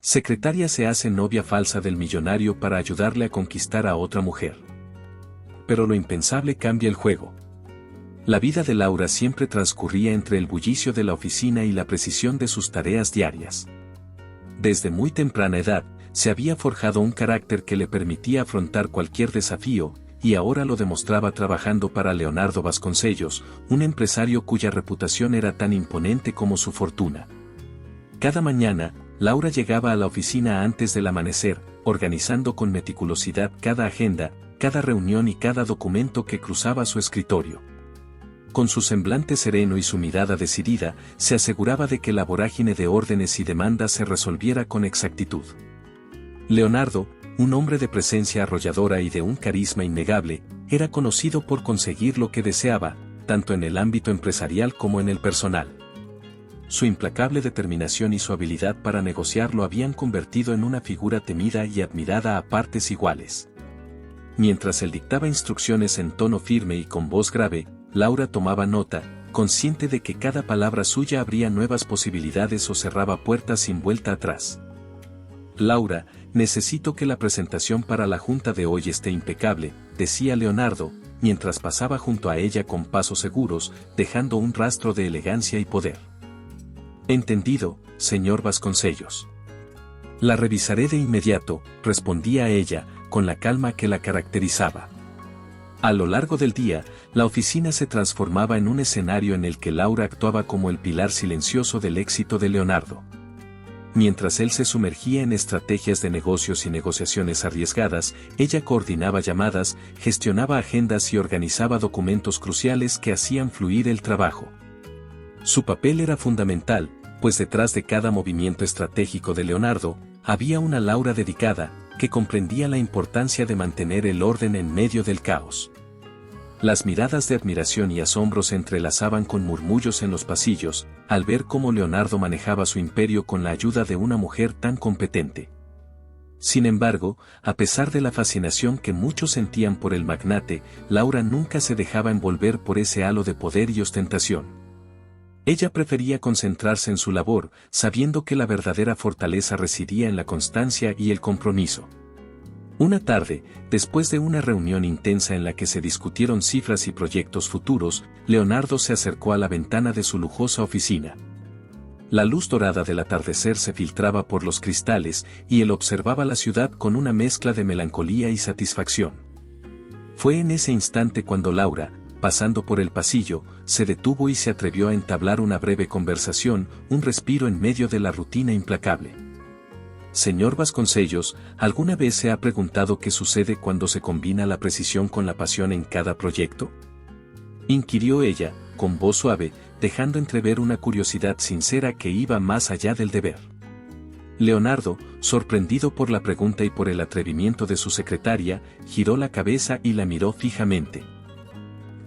Secretaria se hace novia falsa del millonario para ayudarle a conquistar a otra mujer. Pero lo impensable cambia el juego. La vida de Laura siempre transcurría entre el bullicio de la oficina y la precisión de sus tareas diarias. Desde muy temprana edad, se había forjado un carácter que le permitía afrontar cualquier desafío, y ahora lo demostraba trabajando para Leonardo Vasconcellos, un empresario cuya reputación era tan imponente como su fortuna. Cada mañana, Laura llegaba a la oficina antes del amanecer, organizando con meticulosidad cada agenda, cada reunión y cada documento que cruzaba su escritorio. Con su semblante sereno y su mirada decidida, se aseguraba de que la vorágine de órdenes y demandas se resolviera con exactitud. Leonardo, un hombre de presencia arrolladora y de un carisma innegable, era conocido por conseguir lo que deseaba, tanto en el ámbito empresarial como en el personal. Su implacable determinación y su habilidad para negociar lo habían convertido en una figura temida y admirada a partes iguales. Mientras él dictaba instrucciones en tono firme y con voz grave, Laura tomaba nota, consciente de que cada palabra suya abría nuevas posibilidades o cerraba puertas sin vuelta atrás. Laura, necesito que la presentación para la junta de hoy esté impecable, decía Leonardo, mientras pasaba junto a ella con pasos seguros, dejando un rastro de elegancia y poder. Entendido, señor Vasconcellos. La revisaré de inmediato, respondía ella, con la calma que la caracterizaba. A lo largo del día, la oficina se transformaba en un escenario en el que Laura actuaba como el pilar silencioso del éxito de Leonardo. Mientras él se sumergía en estrategias de negocios y negociaciones arriesgadas, ella coordinaba llamadas, gestionaba agendas y organizaba documentos cruciales que hacían fluir el trabajo. Su papel era fundamental, pues detrás de cada movimiento estratégico de Leonardo, había una Laura dedicada, que comprendía la importancia de mantener el orden en medio del caos. Las miradas de admiración y asombro se entrelazaban con murmullos en los pasillos, al ver cómo Leonardo manejaba su imperio con la ayuda de una mujer tan competente. Sin embargo, a pesar de la fascinación que muchos sentían por el magnate, Laura nunca se dejaba envolver por ese halo de poder y ostentación. Ella prefería concentrarse en su labor, sabiendo que la verdadera fortaleza residía en la constancia y el compromiso. Una tarde, después de una reunión intensa en la que se discutieron cifras y proyectos futuros, Leonardo se acercó a la ventana de su lujosa oficina. La luz dorada del atardecer se filtraba por los cristales y él observaba la ciudad con una mezcla de melancolía y satisfacción. Fue en ese instante cuando Laura, pasando por el pasillo, se detuvo y se atrevió a entablar una breve conversación, un respiro en medio de la rutina implacable. Señor Vasconcellos, ¿alguna vez se ha preguntado qué sucede cuando se combina la precisión con la pasión en cada proyecto? Inquirió ella, con voz suave, dejando entrever una curiosidad sincera que iba más allá del deber. Leonardo, sorprendido por la pregunta y por el atrevimiento de su secretaria, giró la cabeza y la miró fijamente.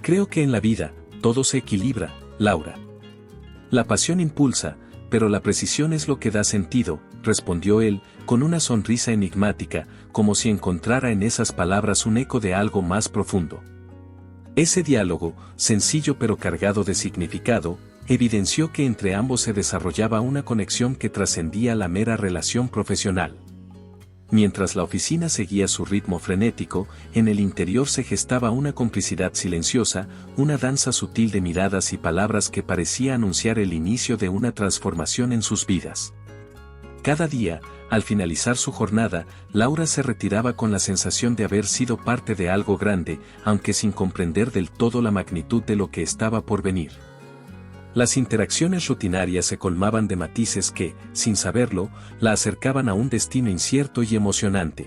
Creo que en la vida, todo se equilibra, Laura. La pasión impulsa, pero la precisión es lo que da sentido, respondió él, con una sonrisa enigmática, como si encontrara en esas palabras un eco de algo más profundo. Ese diálogo, sencillo pero cargado de significado, evidenció que entre ambos se desarrollaba una conexión que trascendía la mera relación profesional. Mientras la oficina seguía su ritmo frenético, en el interior se gestaba una complicidad silenciosa, una danza sutil de miradas y palabras que parecía anunciar el inicio de una transformación en sus vidas. Cada día, al finalizar su jornada, Laura se retiraba con la sensación de haber sido parte de algo grande, aunque sin comprender del todo la magnitud de lo que estaba por venir. Las interacciones rutinarias se colmaban de matices que, sin saberlo, la acercaban a un destino incierto y emocionante.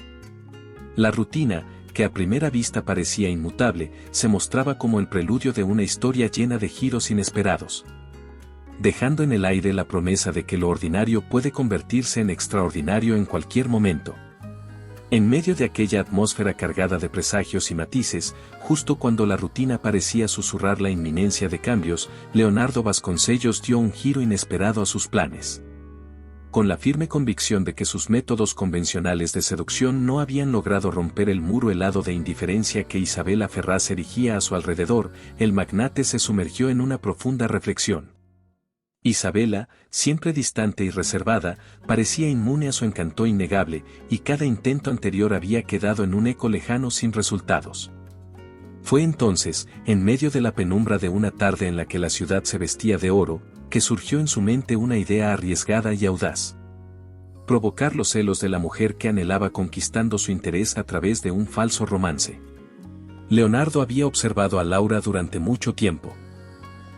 La rutina, que a primera vista parecía inmutable, se mostraba como el preludio de una historia llena de giros inesperados, dejando en el aire la promesa de que lo ordinario puede convertirse en extraordinario en cualquier momento. En medio de aquella atmósfera cargada de presagios y matices, justo cuando la rutina parecía susurrar la inminencia de cambios, Leonardo Vasconcellos dio un giro inesperado a sus planes. Con la firme convicción de que sus métodos convencionales de seducción no habían logrado romper el muro helado de indiferencia que Isabela Ferraz erigía a su alrededor, el magnate se sumergió en una profunda reflexión. Isabela, siempre distante y reservada, parecía inmune a su encanto innegable, y cada intento anterior había quedado en un eco lejano sin resultados. Fue entonces, en medio de la penumbra de una tarde en la que la ciudad se vestía de oro, que surgió en su mente una idea arriesgada y audaz. Provocar los celos de la mujer que anhelaba conquistando su interés a través de un falso romance. Leonardo había observado a Laura durante mucho tiempo.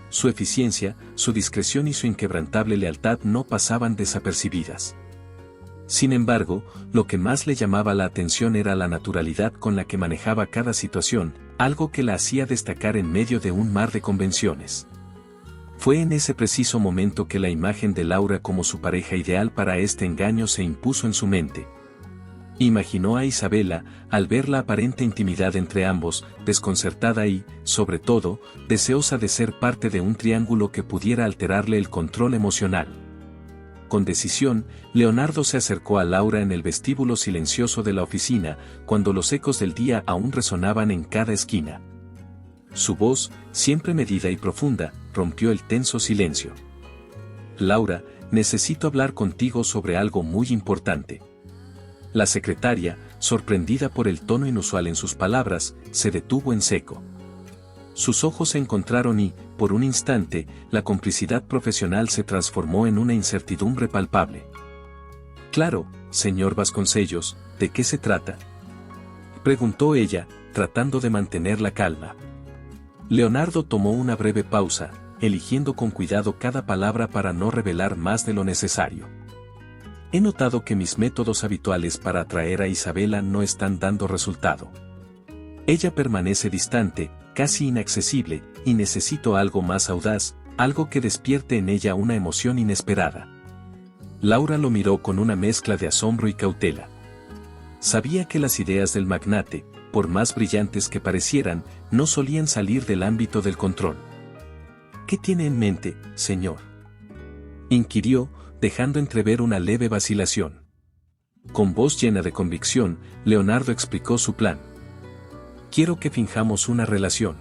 Su eficiencia, su discreción y su inquebrantable lealtad no pasaban desapercibidas. Sin embargo, lo que más le llamaba la atención era la naturalidad con la que manejaba cada situación, algo que la hacía destacar en medio de un mar de convenciones. Fue en ese preciso momento que la imagen de Laura como su pareja ideal para este engaño se impuso en su mente. Imaginó a Isabela, al ver la aparente intimidad entre ambos, desconcertada y, sobre todo, deseosa de ser parte de un triángulo que pudiera alterarle el control emocional. Con decisión, Leonardo se acercó a Laura en el vestíbulo silencioso de la oficina, cuando los ecos del día aún resonaban en cada esquina. Su voz, siempre medida y profunda, rompió el tenso silencio. «Laura, necesito hablar contigo sobre algo muy importante». La secretaria, sorprendida por el tono inusual en sus palabras, se detuvo en seco. Sus ojos se encontraron y, por un instante, la complicidad profesional se transformó en una incertidumbre palpable. «Claro, señor Vasconcellos, ¿de qué se trata?», preguntó ella, tratando de mantener la calma. Leonardo tomó una breve pausa, eligiendo con cuidado cada palabra para no revelar más de lo necesario. «He notado que mis métodos habituales para atraer a Isabela no están dando resultado. Ella permanece distante, casi inaccesible, y necesito algo más audaz, algo que despierte en ella una emoción inesperada». Laura lo miró con una mezcla de asombro y cautela. Sabía que las ideas del magnate, por más brillantes que parecieran, no solían salir del ámbito del control. «¿Qué tiene en mente, señor?», inquirió, dejando entrever una leve vacilación. Con voz llena de convicción, Leonardo explicó su plan. «Quiero que finjamos una relación.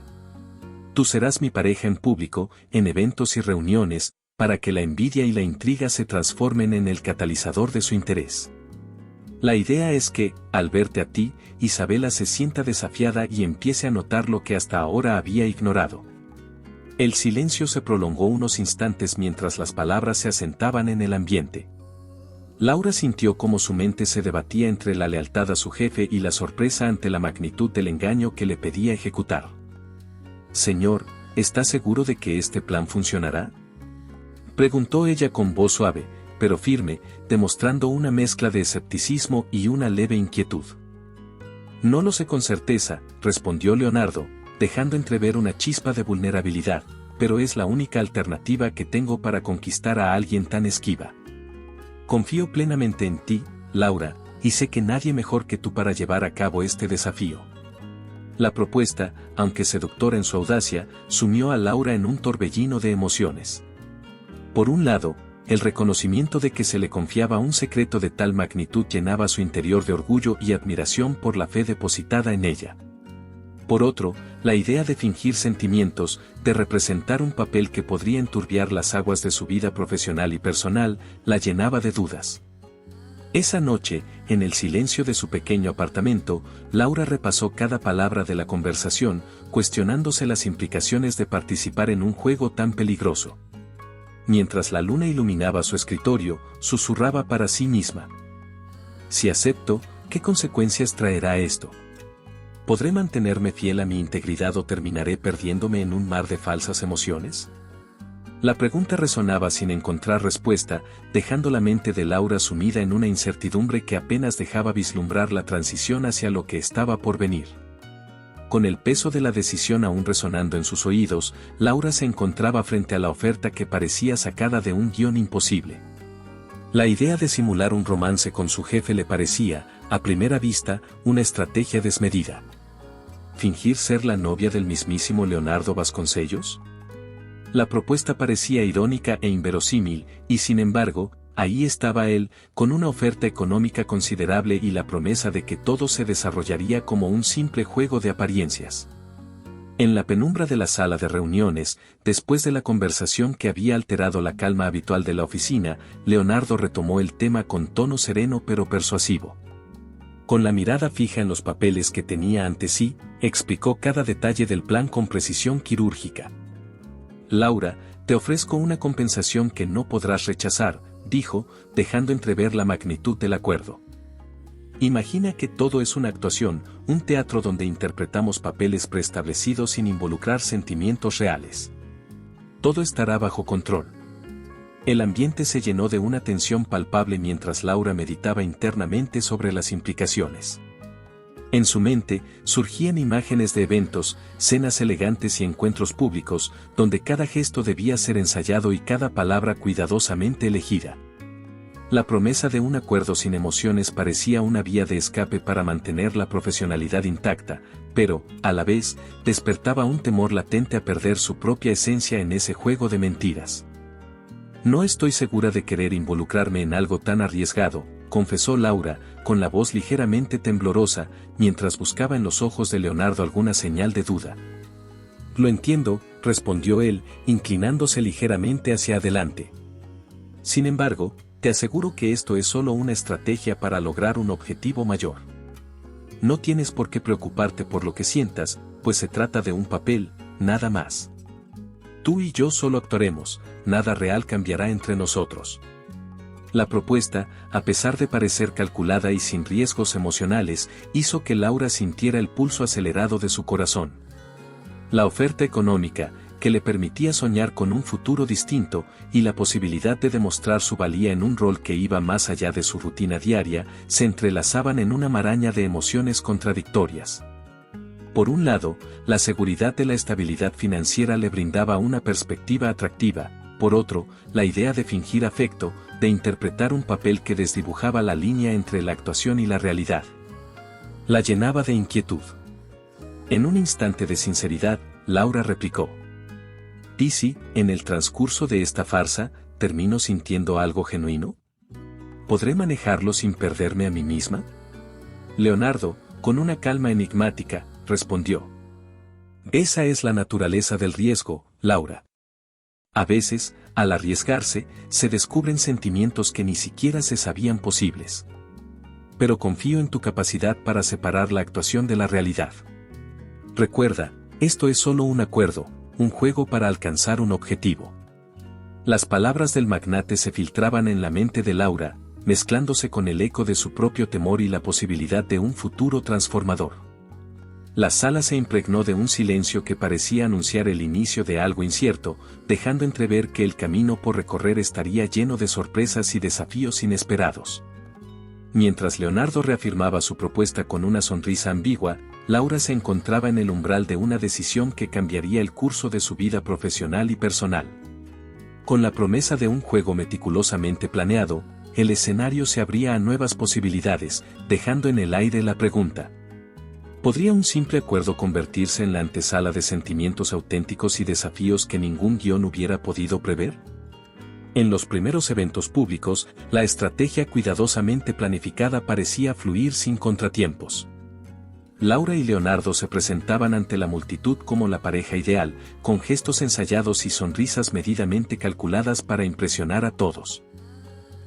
Tú serás mi pareja en público, en eventos y reuniones, para que la envidia y la intriga se transformen en el catalizador de su interés. La idea es que, al verte a ti, Isabela se sienta desafiada y empiece a notar lo que hasta ahora había ignorado». El silencio se prolongó unos instantes mientras las palabras se asentaban en el ambiente. Laura sintió cómo su mente se debatía entre la lealtad a su jefe y la sorpresa ante la magnitud del engaño que le pedía ejecutar. «Señor, ¿está seguro de que este plan funcionará?», preguntó ella con voz suave, pero firme, demostrando una mezcla de escepticismo y una leve inquietud. «No lo sé con certeza», respondió Leonardo, dejando entrever una chispa de vulnerabilidad, «pero es la única alternativa que tengo para conquistar a alguien tan esquiva. Confío plenamente en ti, Laura, y sé que nadie mejor que tú para llevar a cabo este desafío». La propuesta, aunque seductora en su audacia, sumió a Laura en un torbellino de emociones. Por un lado, el reconocimiento de que se le confiaba un secreto de tal magnitud llenaba su interior de orgullo y admiración por la fe depositada en ella. Por otro, la idea de fingir sentimientos, de representar un papel que podría enturbiar las aguas de su vida profesional y personal, la llenaba de dudas. Esa noche, en el silencio de su pequeño apartamento, Laura repasó cada palabra de la conversación, cuestionándose las implicaciones de participar en un juego tan peligroso. Mientras la luna iluminaba su escritorio, susurraba para sí misma: «Si acepto, ¿qué consecuencias traerá esto? ¿Podré mantenerme fiel a mi integridad o terminaré perdiéndome en un mar de falsas emociones?». La pregunta resonaba sin encontrar respuesta, dejando la mente de Laura sumida en una incertidumbre que apenas dejaba vislumbrar la transición hacia lo que estaba por venir. Con el peso de la decisión aún resonando en sus oídos, Laura se encontraba frente a la oferta que parecía sacada de un guión imposible. La idea de simular un romance con su jefe le parecía, a primera vista, una estrategia desmedida. ¿Fingir ser la novia del mismísimo Leonardo Vasconcellos? La propuesta parecía irónica e inverosímil, y sin embargo, ahí estaba él, con una oferta económica considerable y la promesa de que todo se desarrollaría como un simple juego de apariencias. En la penumbra de la sala de reuniones, después de la conversación que había alterado la calma habitual de la oficina, Leonardo retomó el tema con tono sereno pero persuasivo. Con la mirada fija en los papeles que tenía ante sí, explicó cada detalle del plan con precisión quirúrgica. Laura, te ofrezco una compensación que no podrás rechazar, dijo, dejando entrever la magnitud del acuerdo. Imagina que todo es una actuación, un teatro donde interpretamos papeles preestablecidos sin involucrar sentimientos reales. Todo estará bajo control. El ambiente se llenó de una tensión palpable mientras Laura meditaba internamente sobre las implicaciones. En su mente, surgían imágenes de eventos, cenas elegantes y encuentros públicos, donde cada gesto debía ser ensayado y cada palabra cuidadosamente elegida. La promesa de un acuerdo sin emociones parecía una vía de escape para mantener la profesionalidad intacta, pero, a la vez, despertaba un temor latente a perder su propia esencia en ese juego de mentiras. No estoy segura de querer involucrarme en algo tan arriesgado, confesó Laura, con la voz ligeramente temblorosa, mientras buscaba en los ojos de Leonardo alguna señal de duda. Lo entiendo, respondió él, inclinándose ligeramente hacia adelante. Sin embargo, te aseguro que esto es solo una estrategia para lograr un objetivo mayor. No tienes por qué preocuparte por lo que sientas, pues se trata de un papel, nada más. Tú y yo solo actuaremos, nada real cambiará entre nosotros. La propuesta, a pesar de parecer calculada y sin riesgos emocionales, hizo que Laura sintiera el pulso acelerado de su corazón. La oferta económica, que le permitía soñar con un futuro distinto, y la posibilidad de demostrar su valía en un rol que iba más allá de su rutina diaria, se entrelazaban en una maraña de emociones contradictorias. Por un lado, la seguridad de la estabilidad financiera le brindaba una perspectiva atractiva, por otro, la idea de fingir afecto, de interpretar un papel que desdibujaba la línea entre la actuación y la realidad, la llenaba de inquietud. En un instante de sinceridad, Laura replicó: ¿Y si, en el transcurso de esta farsa, termino sintiendo algo genuino? ¿Podré manejarlo sin perderme a mí misma? Leonardo, con una calma enigmática, respondió: Esa es la naturaleza del riesgo, Laura. A veces, al arriesgarse, se descubren sentimientos que ni siquiera se sabían posibles. Pero confío en tu capacidad para separar la actuación de la realidad. Recuerda, esto es solo un acuerdo, un juego para alcanzar un objetivo. Las palabras del magnate se filtraban en la mente de Laura, mezclándose con el eco de su propio temor y la posibilidad de un futuro transformador. La sala se impregnó de un silencio que parecía anunciar el inicio de algo incierto, dejando entrever que el camino por recorrer estaría lleno de sorpresas y desafíos inesperados. Mientras Leonardo reafirmaba su propuesta con una sonrisa ambigua, Laura se encontraba en el umbral de una decisión que cambiaría el curso de su vida profesional y personal. Con la promesa de un juego meticulosamente planeado, el escenario se abría a nuevas posibilidades, dejando en el aire la pregunta: ¿podría un simple acuerdo convertirse en la antesala de sentimientos auténticos y desafíos que ningún guión hubiera podido prever? En los primeros eventos públicos, la estrategia cuidadosamente planificada parecía fluir sin contratiempos. Laura y Leonardo se presentaban ante la multitud como la pareja ideal, con gestos ensayados y sonrisas medidamente calculadas para impresionar a todos.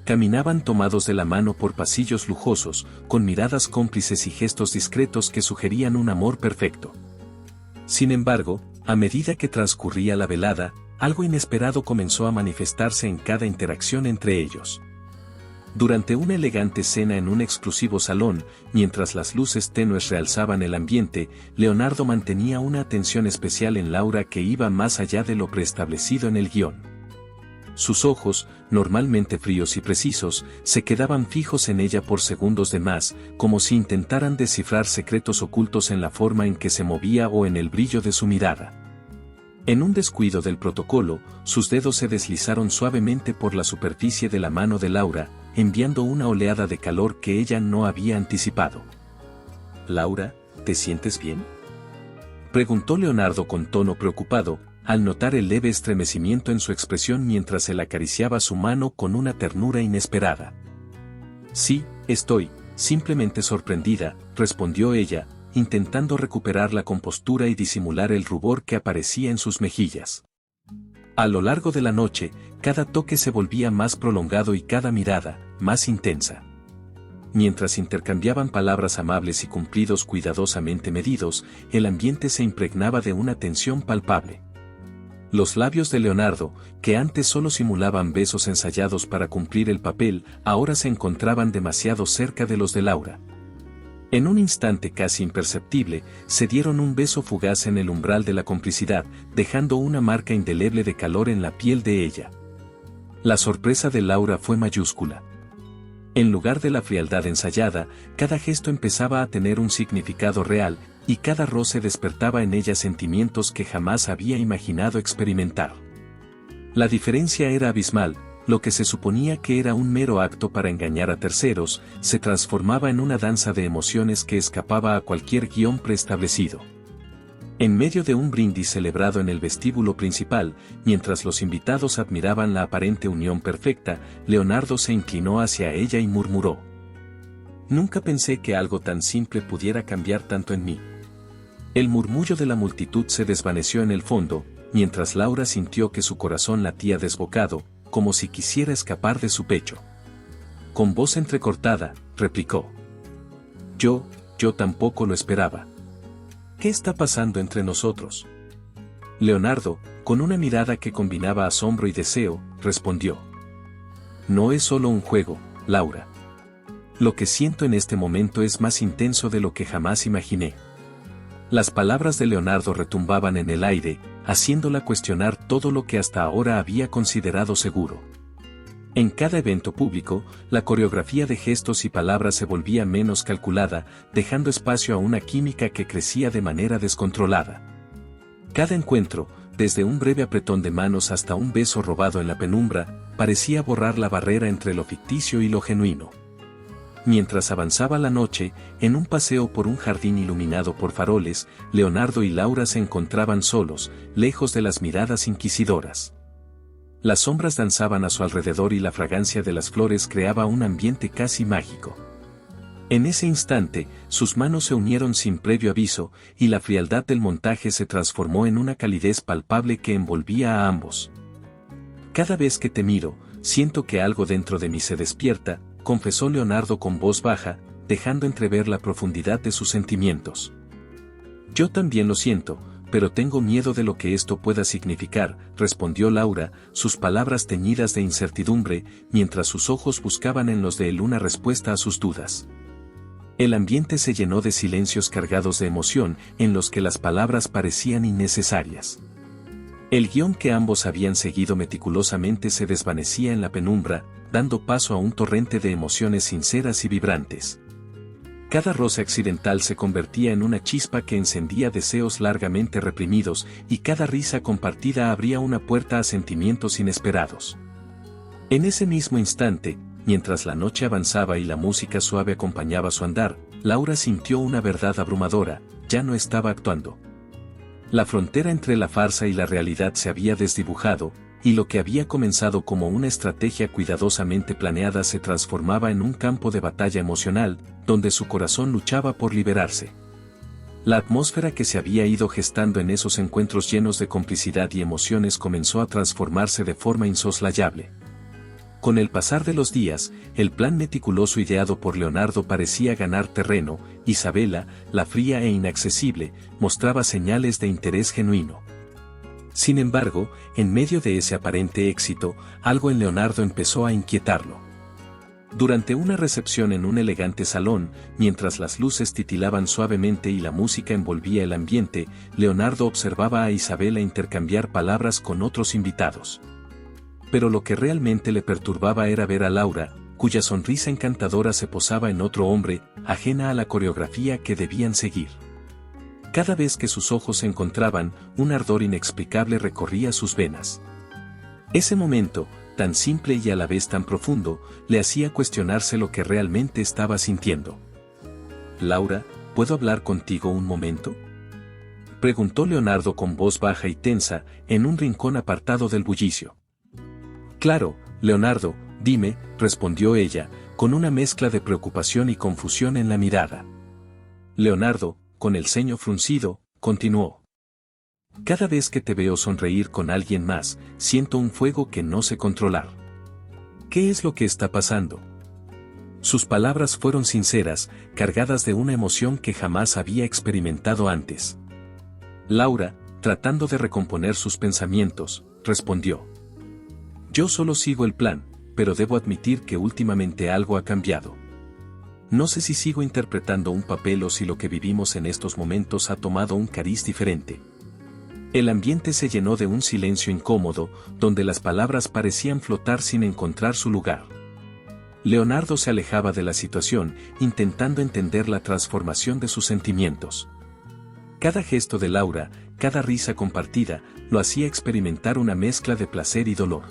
Caminaban tomados de la mano por pasillos lujosos, con miradas cómplices y gestos discretos que sugerían un amor perfecto. Sin embargo, a medida que transcurría la velada, algo inesperado comenzó a manifestarse en cada interacción entre ellos. Durante una elegante cena en un exclusivo salón, mientras las luces tenues realzaban el ambiente, Leonardo mantenía una atención especial en Laura que iba más allá de lo preestablecido en el guión. Sus ojos, normalmente fríos y precisos, se quedaban fijos en ella por segundos de más, como si intentaran descifrar secretos ocultos en la forma en que se movía o en el brillo de su mirada. En un descuido del protocolo, sus dedos se deslizaron suavemente por la superficie de la mano de Laura, enviando una oleada de calor que ella no había anticipado. «Laura, ¿te sientes bien?», preguntó Leonardo con tono preocupado, al notar el leve estremecimiento en su expresión mientras él acariciaba su mano con una ternura inesperada. «Sí, estoy simplemente sorprendida», respondió ella, intentando recuperar la compostura y disimular el rubor que aparecía en sus mejillas. A lo largo de la noche, cada toque se volvía más prolongado y cada mirada, más intensa. Mientras intercambiaban palabras amables y cumplidos cuidadosamente medidos, el ambiente se impregnaba de una tensión palpable. Los labios de Leonardo, que antes solo simulaban besos ensayados para cumplir el papel, ahora se encontraban demasiado cerca de los de Laura. En un instante casi imperceptible, se dieron un beso fugaz en el umbral de la complicidad, dejando una marca indeleble de calor en la piel de ella. La sorpresa de Laura fue mayúscula. En lugar de la frialdad ensayada, cada gesto empezaba a tener un significado real, y cada roce despertaba en ella sentimientos que jamás había imaginado experimentar. La diferencia era abismal. Lo que se suponía que era un mero acto para engañar a terceros, se transformaba en una danza de emociones que escapaba a cualquier guión preestablecido. En medio de un brindis celebrado en el vestíbulo principal, mientras los invitados admiraban la aparente unión perfecta, Leonardo se inclinó hacia ella y murmuró: «Nunca pensé que algo tan simple pudiera cambiar tanto en mí». El murmullo de la multitud se desvaneció en el fondo, mientras Laura sintió que su corazón latía desbocado, como si quisiera escapar de su pecho. Con voz entrecortada, replicó: Yo tampoco lo esperaba. ¿Qué está pasando entre nosotros? Leonardo, con una mirada que combinaba asombro y deseo, respondió: No es solo un juego, Laura. Lo que siento en este momento es más intenso de lo que jamás imaginé. Las palabras de Leonardo retumbaban en el aire, haciéndola cuestionar todo lo que hasta ahora había considerado seguro. En cada evento público, la coreografía de gestos y palabras se volvía menos calculada, dejando espacio a una química que crecía de manera descontrolada. Cada encuentro, desde un breve apretón de manos hasta un beso robado en la penumbra, parecía borrar la barrera entre lo ficticio y lo genuino. Mientras avanzaba la noche, en un paseo por un jardín iluminado por faroles, Leonardo y Laura se encontraban solos, lejos de las miradas inquisidoras. Las sombras danzaban a su alrededor y la fragancia de las flores creaba un ambiente casi mágico. En ese instante, sus manos se unieron sin previo aviso, y la frialdad del montaje se transformó en una calidez palpable que envolvía a ambos. Cada vez que te miro, siento que algo dentro de mí se despierta, confesó Leonardo con voz baja, dejando entrever la profundidad de sus sentimientos. Yo también lo siento, pero tengo miedo de lo que esto pueda significar, respondió Laura, sus palabras teñidas de incertidumbre, mientras sus ojos buscaban en los de él una respuesta a sus dudas. El ambiente se llenó de silencios cargados de emoción, en los que las palabras parecían innecesarias. El guión que ambos habían seguido meticulosamente se desvanecía en la penumbra, dando paso a un torrente de emociones sinceras y vibrantes. Cada roce accidental se convertía en una chispa que encendía deseos largamente reprimidos, y cada risa compartida abría una puerta a sentimientos inesperados. En ese mismo instante, mientras la noche avanzaba y la música suave acompañaba su andar, Laura sintió una verdad abrumadora: ya no estaba actuando. La frontera entre la farsa y la realidad se había desdibujado, y lo que había comenzado como una estrategia cuidadosamente planeada se transformaba en un campo de batalla emocional, donde su corazón luchaba por liberarse. La atmósfera que se había ido gestando en esos encuentros llenos de complicidad y emociones comenzó a transformarse de forma insoslayable. Con el pasar de los días, el plan meticuloso ideado por Leonardo parecía ganar terreno. Isabela, la fría e inaccesible, mostraba señales de interés genuino. Sin embargo, en medio de ese aparente éxito, algo en Leonardo empezó a inquietarlo. Durante una recepción en un elegante salón, mientras las luces titilaban suavemente y la música envolvía el ambiente, Leonardo observaba a Isabela intercambiar palabras con otros invitados. Pero lo que realmente le perturbaba era ver a Laura, cuya sonrisa encantadora se posaba en otro hombre, ajena a la coreografía que debían seguir. Cada vez que sus ojos se encontraban, un ardor inexplicable recorría sus venas. Ese momento, tan simple y a la vez tan profundo, le hacía cuestionarse lo que realmente estaba sintiendo. «Laura, ¿puedo hablar contigo un momento?», preguntó Leonardo con voz baja y tensa, en un rincón apartado del bullicio. «Claro, Leonardo, dime», respondió ella, con una mezcla de preocupación y confusión en la mirada. Leonardo, con el ceño fruncido, continuó. Cada vez que te veo sonreír con alguien más, siento un fuego que no sé controlar. ¿Qué es lo que está pasando? Sus palabras fueron sinceras, cargadas de una emoción que jamás había experimentado antes. Laura, tratando de recomponer sus pensamientos, respondió. Yo solo sigo el plan, pero debo admitir que últimamente algo ha cambiado. No sé si sigo interpretando un papel o si lo que vivimos en estos momentos ha tomado un cariz diferente. El ambiente se llenó de un silencio incómodo, donde las palabras parecían flotar sin encontrar su lugar. Leonardo se alejaba de la situación, intentando entender la transformación de sus sentimientos. Cada gesto de Laura, cada risa compartida, lo hacía experimentar una mezcla de placer y dolor.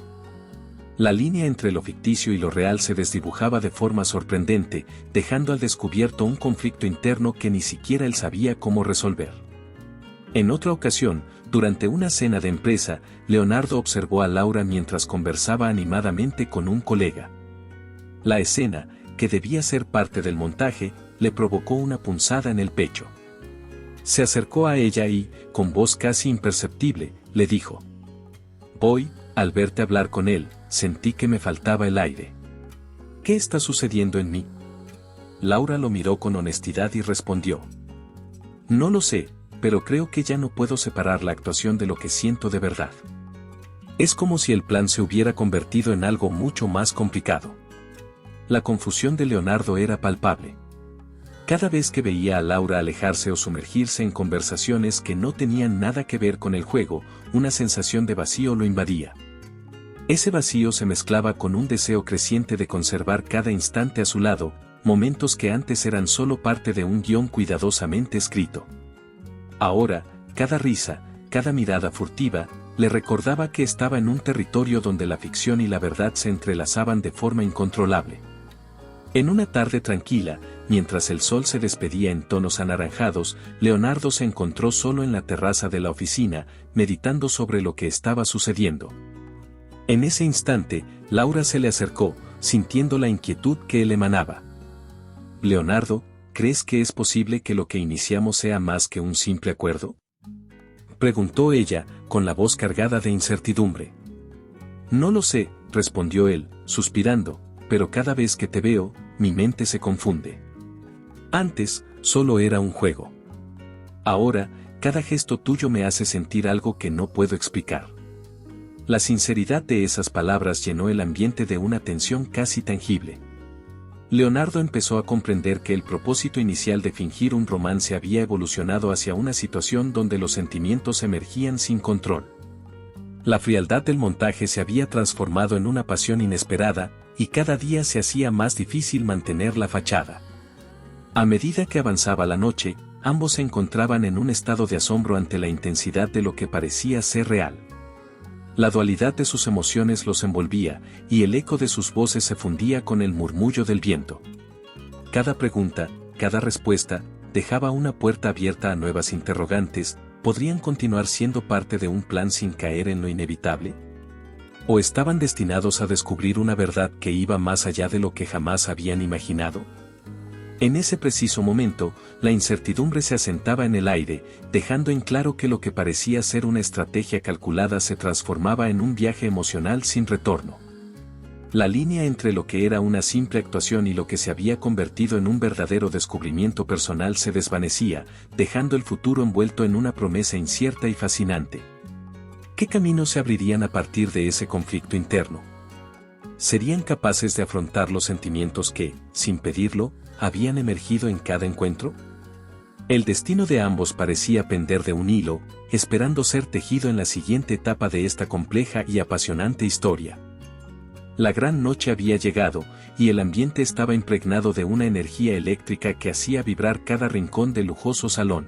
La línea entre lo ficticio y lo real se desdibujaba de forma sorprendente, dejando al descubierto un conflicto interno que ni siquiera él sabía cómo resolver. En otra ocasión, durante una cena de empresa, Leonardo observó a Laura mientras conversaba animadamente con un colega. La escena, que debía ser parte del montaje, le provocó una punzada en el pecho. Se acercó a ella y, con voz casi imperceptible, le dijo: Hoy, al verte hablar con él, sentí que me faltaba el aire. ¿Qué está sucediendo en mí? Laura lo miró con honestidad y respondió: No lo sé, pero creo que ya no puedo separar la actuación de lo que siento de verdad. Es como si el plan se hubiera convertido en algo mucho más complicado. La confusión de Leonardo era palpable. Cada vez que veía a Laura alejarse o sumergirse en conversaciones que no tenían nada que ver con el juego, una sensación de vacío lo invadía. Ese vacío se mezclaba con un deseo creciente de conservar cada instante a su lado, momentos que antes eran solo parte de un guión cuidadosamente escrito. Ahora, cada risa, cada mirada furtiva, le recordaba que estaba en un territorio donde la ficción y la verdad se entrelazaban de forma incontrolable. En una tarde tranquila, mientras el sol se despedía en tonos anaranjados, Leonardo se encontró solo en la terraza de la oficina, meditando sobre lo que estaba sucediendo. En ese instante, Laura se le acercó, sintiendo la inquietud que él emanaba. Leonardo, ¿crees que es posible que lo que iniciamos sea más que un simple acuerdo? Preguntó ella, con la voz cargada de incertidumbre. No lo sé, respondió él, suspirando, pero cada vez que te veo, mi mente se confunde. Antes, solo era un juego. Ahora, cada gesto tuyo me hace sentir algo que no puedo explicar. La sinceridad de esas palabras llenó el ambiente de una tensión casi tangible. Leonardo empezó a comprender que el propósito inicial de fingir un romance había evolucionado hacia una situación donde los sentimientos emergían sin control. La frialdad del montaje se había transformado en una pasión inesperada, y cada día se hacía más difícil mantener la fachada. A medida que avanzaba la noche, ambos se encontraban en un estado de asombro ante la intensidad de lo que parecía ser real. La dualidad de sus emociones los envolvía, y el eco de sus voces se fundía con el murmullo del viento. Cada pregunta, cada respuesta, dejaba una puerta abierta a nuevas interrogantes. ¿Podrían continuar siendo parte de un plan sin caer en lo inevitable? ¿O estaban destinados a descubrir una verdad que iba más allá de lo que jamás habían imaginado? En ese preciso momento, la incertidumbre se asentaba en el aire, dejando en claro que lo que parecía ser una estrategia calculada se transformaba en un viaje emocional sin retorno. La línea entre lo que era una simple actuación y lo que se había convertido en un verdadero descubrimiento personal se desvanecía, dejando el futuro envuelto en una promesa incierta y fascinante. ¿Qué caminos se abrirían a partir de ese conflicto interno? ¿Serían capaces de afrontar los sentimientos que, sin pedirlo, habían emergido en cada encuentro? El destino de ambos parecía pender de un hilo, esperando ser tejido en la siguiente etapa de esta compleja y apasionante historia. La gran noche había llegado, y el ambiente estaba impregnado de una energía eléctrica que hacía vibrar cada rincón del lujoso salón.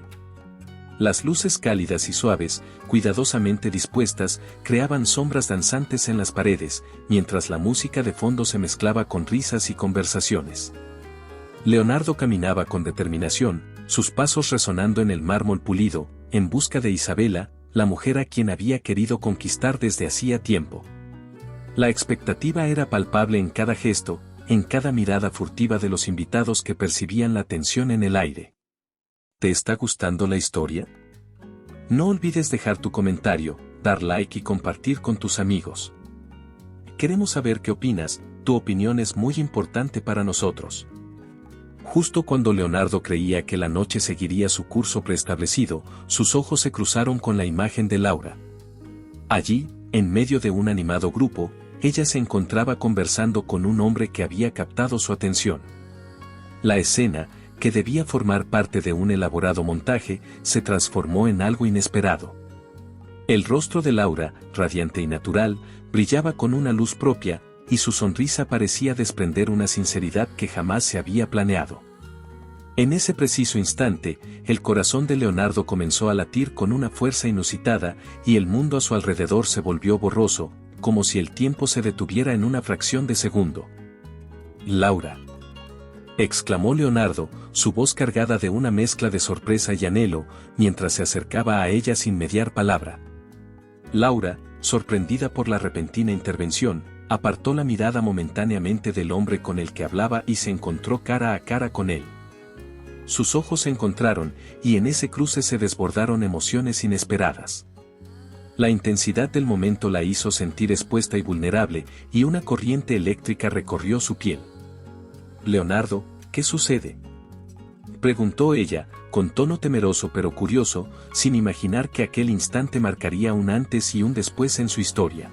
Las luces cálidas y suaves, cuidadosamente dispuestas, creaban sombras danzantes en las paredes, mientras la música de fondo se mezclaba con risas y conversaciones. Leonardo caminaba con determinación, sus pasos resonando en el mármol pulido, en busca de Isabela, la mujer a quien había querido conquistar desde hacía tiempo. La expectativa era palpable en cada gesto, en cada mirada furtiva de los invitados que percibían la tensión en el aire. ¿Te está gustando la historia? No olvides dejar tu comentario, dar like y compartir con tus amigos. Queremos saber qué opinas, tu opinión es muy importante para nosotros. Justo cuando Leonardo creía que la noche seguiría su curso preestablecido, sus ojos se cruzaron con la imagen de Laura. Allí, en medio de un animado grupo, ella se encontraba conversando con un hombre que había captado su atención. La escena, que debía formar parte de un elaborado montaje, se transformó en algo inesperado. El rostro de Laura, radiante y natural, brillaba con una luz propia, y su sonrisa parecía desprender una sinceridad que jamás se había planeado. En ese preciso instante, el corazón de Leonardo comenzó a latir con una fuerza inusitada, y el mundo a su alrededor se volvió borroso, como si el tiempo se detuviera en una fracción de segundo. «Laura», exclamó Leonardo, su voz cargada de una mezcla de sorpresa y anhelo, mientras se acercaba a ella sin mediar palabra. Laura, sorprendida por la repentina intervención, apartó la mirada momentáneamente del hombre con el que hablaba y se encontró cara a cara con él. Sus ojos se encontraron, y en ese cruce se desbordaron emociones inesperadas. La intensidad del momento la hizo sentir expuesta y vulnerable, y una corriente eléctrica recorrió su piel. «Leonardo, ¿qué sucede?», preguntó ella, con tono temeroso pero curioso, sin imaginar que aquel instante marcaría un antes y un después en su historia.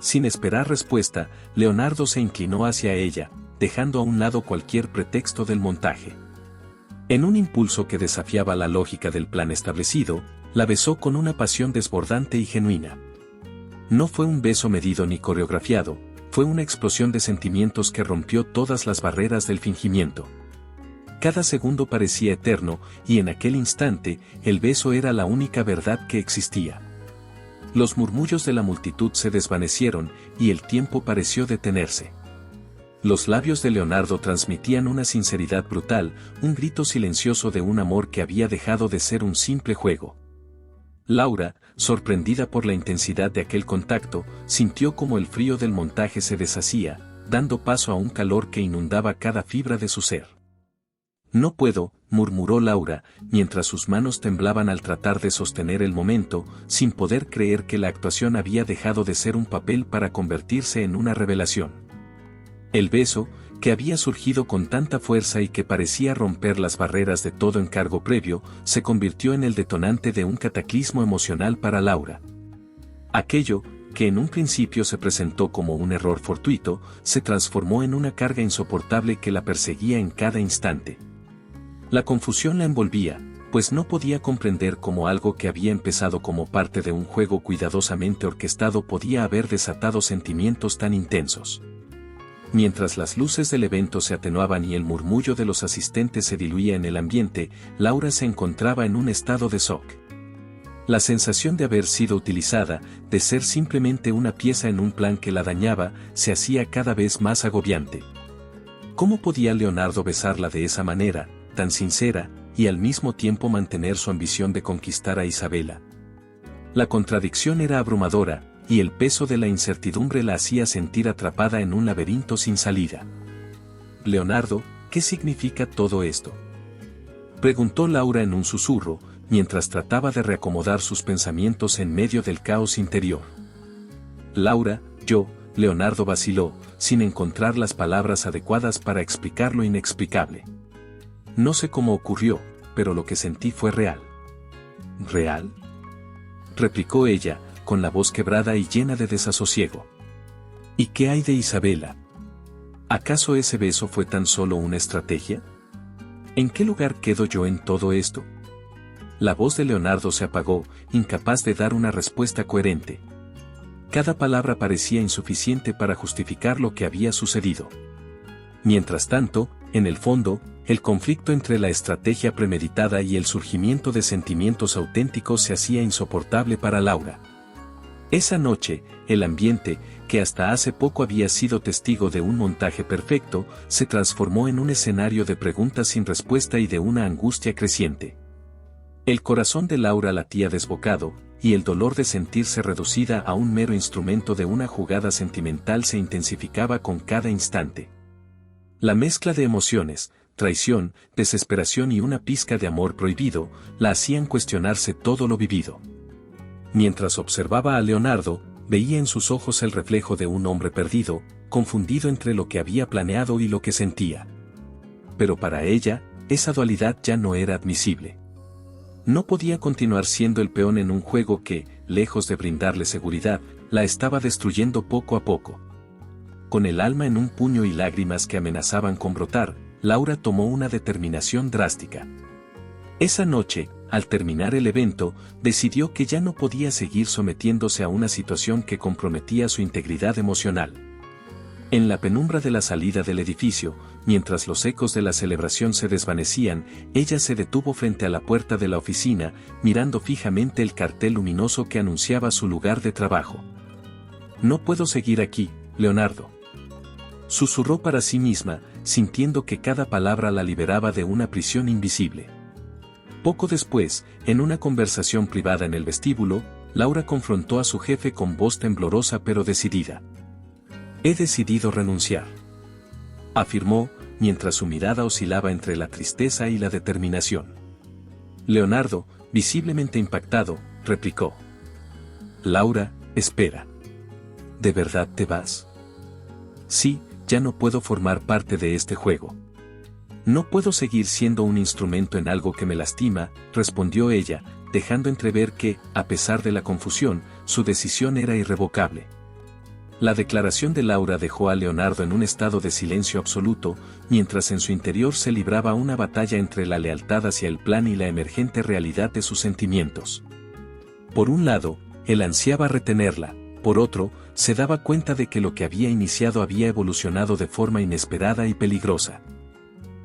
Sin esperar respuesta, Leonardo se inclinó hacia ella, dejando a un lado cualquier pretexto del montaje. En un impulso que desafiaba la lógica del plan establecido, la besó con una pasión desbordante y genuina. No fue un beso medido ni coreografiado, fue una explosión de sentimientos que rompió todas las barreras del fingimiento. Cada segundo parecía eterno, y en aquel instante, el beso era la única verdad que existía. Los murmullos de la multitud se desvanecieron, y el tiempo pareció detenerse. Los labios de Leonardo transmitían una sinceridad brutal, un grito silencioso de un amor que había dejado de ser un simple juego. Laura, sorprendida por la intensidad de aquel contacto, sintió como el frío del montaje se deshacía, dando paso a un calor que inundaba cada fibra de su ser. «No puedo», murmuró Laura, mientras sus manos temblaban al tratar de sostener el momento, sin poder creer que la actuación había dejado de ser un papel para convertirse en una revelación. El beso, que había surgido con tanta fuerza y que parecía romper las barreras de todo encargo previo, se convirtió en el detonante de un cataclismo emocional para Laura. Aquello, que en un principio se presentó como un error fortuito, se transformó en una carga insoportable que la perseguía en cada instante. La confusión la envolvía, pues no podía comprender cómo algo que había empezado como parte de un juego cuidadosamente orquestado podía haber desatado sentimientos tan intensos. Mientras las luces del evento se atenuaban y el murmullo de los asistentes se diluía en el ambiente, Laura se encontraba en un estado de shock. La sensación de haber sido utilizada, de ser simplemente una pieza en un plan que la dañaba, se hacía cada vez más agobiante. ¿Cómo podía Leonardo besarla de esa manera, tan sincera, y al mismo tiempo mantener su ambición de conquistar a Isabela? La contradicción era abrumadora, y el peso de la incertidumbre la hacía sentir atrapada en un laberinto sin salida. «Leonardo, ¿qué significa todo esto?», preguntó Laura en un susurro, mientras trataba de reacomodar sus pensamientos en medio del caos interior. «Laura, Leonardo vaciló, sin encontrar las palabras adecuadas para explicar lo inexplicable. «No sé cómo ocurrió, pero lo que sentí fue real». «¿Real?», replicó ella, con la voz quebrada y llena de desasosiego. «¿Y qué hay de Isabela? ¿Acaso ese beso fue tan solo una estrategia? ¿En qué lugar quedo yo en todo esto?». La voz de Leonardo se apagó, incapaz de dar una respuesta coherente. Cada palabra parecía insuficiente para justificar lo que había sucedido. Mientras tanto, en el fondo, el conflicto entre la estrategia premeditada y el surgimiento de sentimientos auténticos se hacía insoportable para Laura. Esa noche, el ambiente, que hasta hace poco había sido testigo de un montaje perfecto, se transformó en un escenario de preguntas sin respuesta y de una angustia creciente. El corazón de Laura latía desbocado, y el dolor de sentirse reducida a un mero instrumento de una jugada sentimental se intensificaba con cada instante. La mezcla de emociones, traición, desesperación y una pizca de amor prohibido, la hacían cuestionarse todo lo vivido. Mientras observaba a Leonardo, veía en sus ojos el reflejo de un hombre perdido, confundido entre lo que había planeado y lo que sentía. Pero para ella, esa dualidad ya no era admisible. No podía continuar siendo el peón en un juego que, lejos de brindarle seguridad, la estaba destruyendo poco a poco. Con el alma en un puño y lágrimas que amenazaban con brotar, Laura tomó una determinación drástica. Esa noche, al terminar el evento, decidió que ya no podía seguir sometiéndose a una situación que comprometía su integridad emocional. En la penumbra de la salida del edificio, mientras los ecos de la celebración se desvanecían, ella se detuvo frente a la puerta de la oficina, mirando fijamente el cartel luminoso que anunciaba su lugar de trabajo. «No puedo seguir aquí, Leonardo», susurró para sí misma, sintiendo que cada palabra la liberaba de una prisión invisible. Poco después, en una conversación privada en el vestíbulo, Laura confrontó a su jefe con voz temblorosa pero decidida. «He decidido renunciar», afirmó, mientras su mirada oscilaba entre la tristeza y la determinación. Leonardo, visiblemente impactado, replicó. «Laura, espera. ¿De verdad te vas?» «Sí, ya no puedo formar parte de este juego. No puedo seguir siendo un instrumento en algo que me lastima», respondió ella, dejando entrever que, a pesar de la confusión, su decisión era irrevocable. La declaración de Laura dejó a Leonardo en un estado de silencio absoluto, mientras en su interior se libraba una batalla entre la lealtad hacia el plan y la emergente realidad de sus sentimientos. Por un lado, él ansiaba retenerla, por otro, se daba cuenta de que lo que había iniciado había evolucionado de forma inesperada y peligrosa.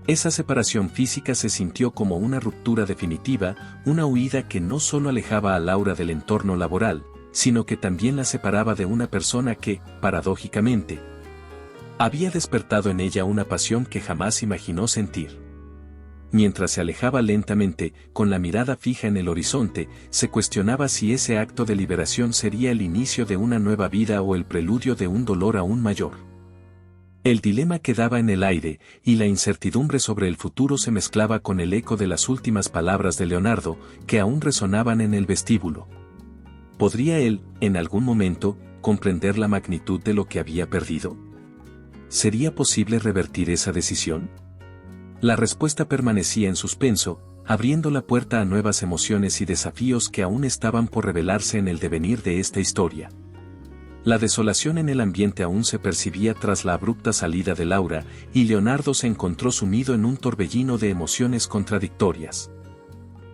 Esa separación física se sintió como una ruptura definitiva, una huida que no solo alejaba a Laura del entorno laboral, sino que también la separaba de una persona que, paradójicamente, había despertado en ella una pasión que jamás imaginó sentir. Mientras se alejaba lentamente, con la mirada fija en el horizonte, se cuestionaba si ese acto de liberación sería el inicio de una nueva vida o el preludio de un dolor aún mayor. El dilema quedaba en el aire, y la incertidumbre sobre el futuro se mezclaba con el eco de las últimas palabras de Leonardo, que aún resonaban en el vestíbulo. ¿Podría él, en algún momento, comprender la magnitud de lo que había perdido? ¿Sería posible revertir esa decisión? La respuesta permanecía en suspenso, abriendo la puerta a nuevas emociones y desafíos que aún estaban por revelarse en el devenir de esta historia. La desolación en el ambiente aún se percibía tras la abrupta salida de Laura, y Leonardo se encontró sumido en un torbellino de emociones contradictorias.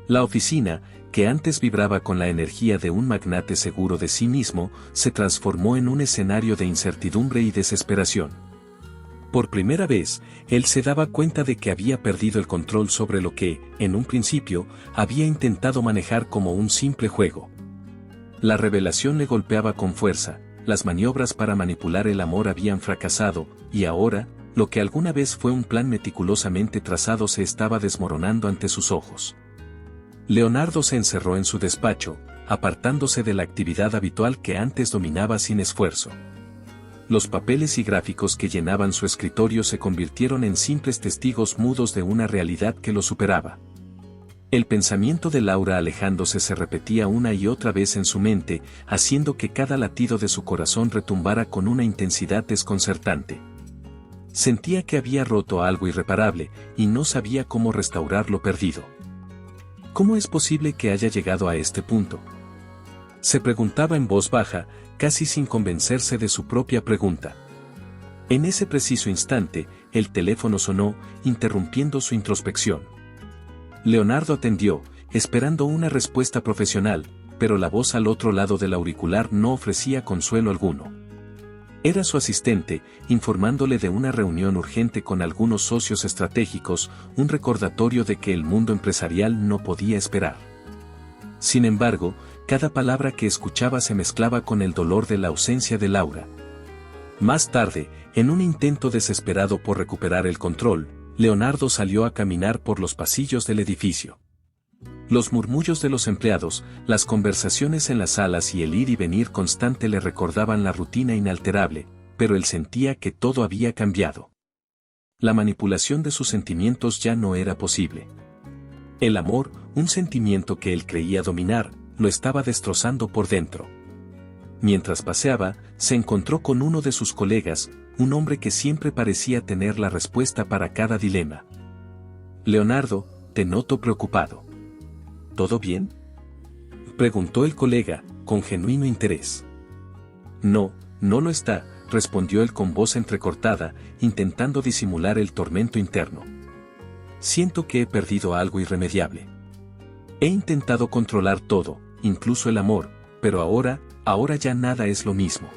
La oficina, que antes vibraba con la energía de un magnate seguro de sí mismo, se transformó en un escenario de incertidumbre y desesperación. Por primera vez, él se daba cuenta de que había perdido el control sobre lo que, en un principio, había intentado manejar como un simple juego. La revelación le golpeaba con fuerza, las maniobras para manipular el amor habían fracasado, y ahora, lo que alguna vez fue un plan meticulosamente trazado se estaba desmoronando ante sus ojos. Leonardo se encerró en su despacho, apartándose de la actividad habitual que antes dominaba sin esfuerzo. Los papeles y gráficos que llenaban su escritorio se convirtieron en simples testigos mudos de una realidad que lo superaba. El pensamiento de Laura alejándose se repetía una y otra vez en su mente, haciendo que cada latido de su corazón retumbara con una intensidad desconcertante. Sentía que había roto algo irreparable, y no sabía cómo restaurar lo perdido. ¿Cómo es posible que haya llegado a este punto?, se preguntaba en voz baja, casi sin convencerse de su propia pregunta. En ese preciso instante, el teléfono sonó, interrumpiendo su introspección. Leonardo atendió, esperando una respuesta profesional, pero la voz al otro lado del auricular no ofrecía consuelo alguno. Era su asistente, informándole de una reunión urgente con algunos socios estratégicos, un recordatorio de que el mundo empresarial no podía esperar. Sin embargo, cada palabra que escuchaba se mezclaba con el dolor de la ausencia de Laura. Más tarde, en un intento desesperado por recuperar el control, Leonardo salió a caminar por los pasillos del edificio. Los murmullos de los empleados, las conversaciones en las salas y el ir y venir constante le recordaban la rutina inalterable, pero él sentía que todo había cambiado. La manipulación de sus sentimientos ya no era posible. El amor, un sentimiento que él creía dominar, lo estaba destrozando por dentro. Mientras paseaba, se encontró con uno de sus colegas, un hombre que siempre parecía tener la respuesta para cada dilema. Leonardo, te noto preocupado. ¿Todo bien?, preguntó el colega, con genuino interés. No, no lo está, respondió él con voz entrecortada, intentando disimular el tormento interno. Siento que he perdido algo irremediable. He intentado controlar todo, incluso el amor, pero ahora ya nada es lo mismo.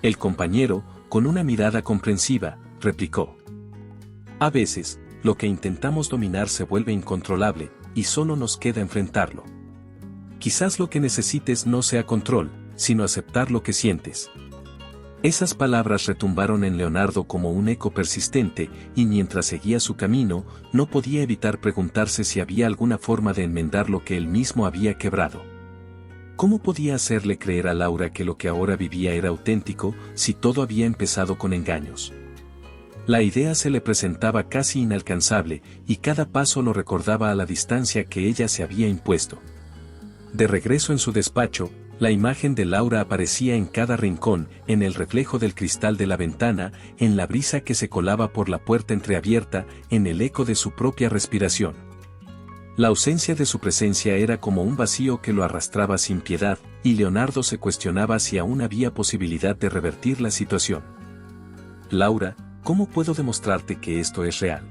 El compañero, con una mirada comprensiva, replicó. A veces, lo que intentamos dominar se vuelve incontrolable, y solo nos queda enfrentarlo. Quizás lo que necesites no sea control, sino aceptar lo que sientes. Esas palabras retumbaron en Leonardo como un eco persistente, y mientras seguía su camino, no podía evitar preguntarse si había alguna forma de enmendar lo que él mismo había quebrado. ¿Cómo podía hacerle creer a Laura que lo que ahora vivía era auténtico, si todo había empezado con engaños? La idea se le presentaba casi inalcanzable, y cada paso lo recordaba a la distancia que ella se había impuesto. De regreso en su despacho, la imagen de Laura aparecía en cada rincón, en el reflejo del cristal de la ventana, en la brisa que se colaba por la puerta entreabierta, en el eco de su propia respiración. La ausencia de su presencia era como un vacío que lo arrastraba sin piedad, y Leonardo se cuestionaba si aún había posibilidad de revertir la situación. Laura, ¿cómo puedo demostrarte que esto es real?,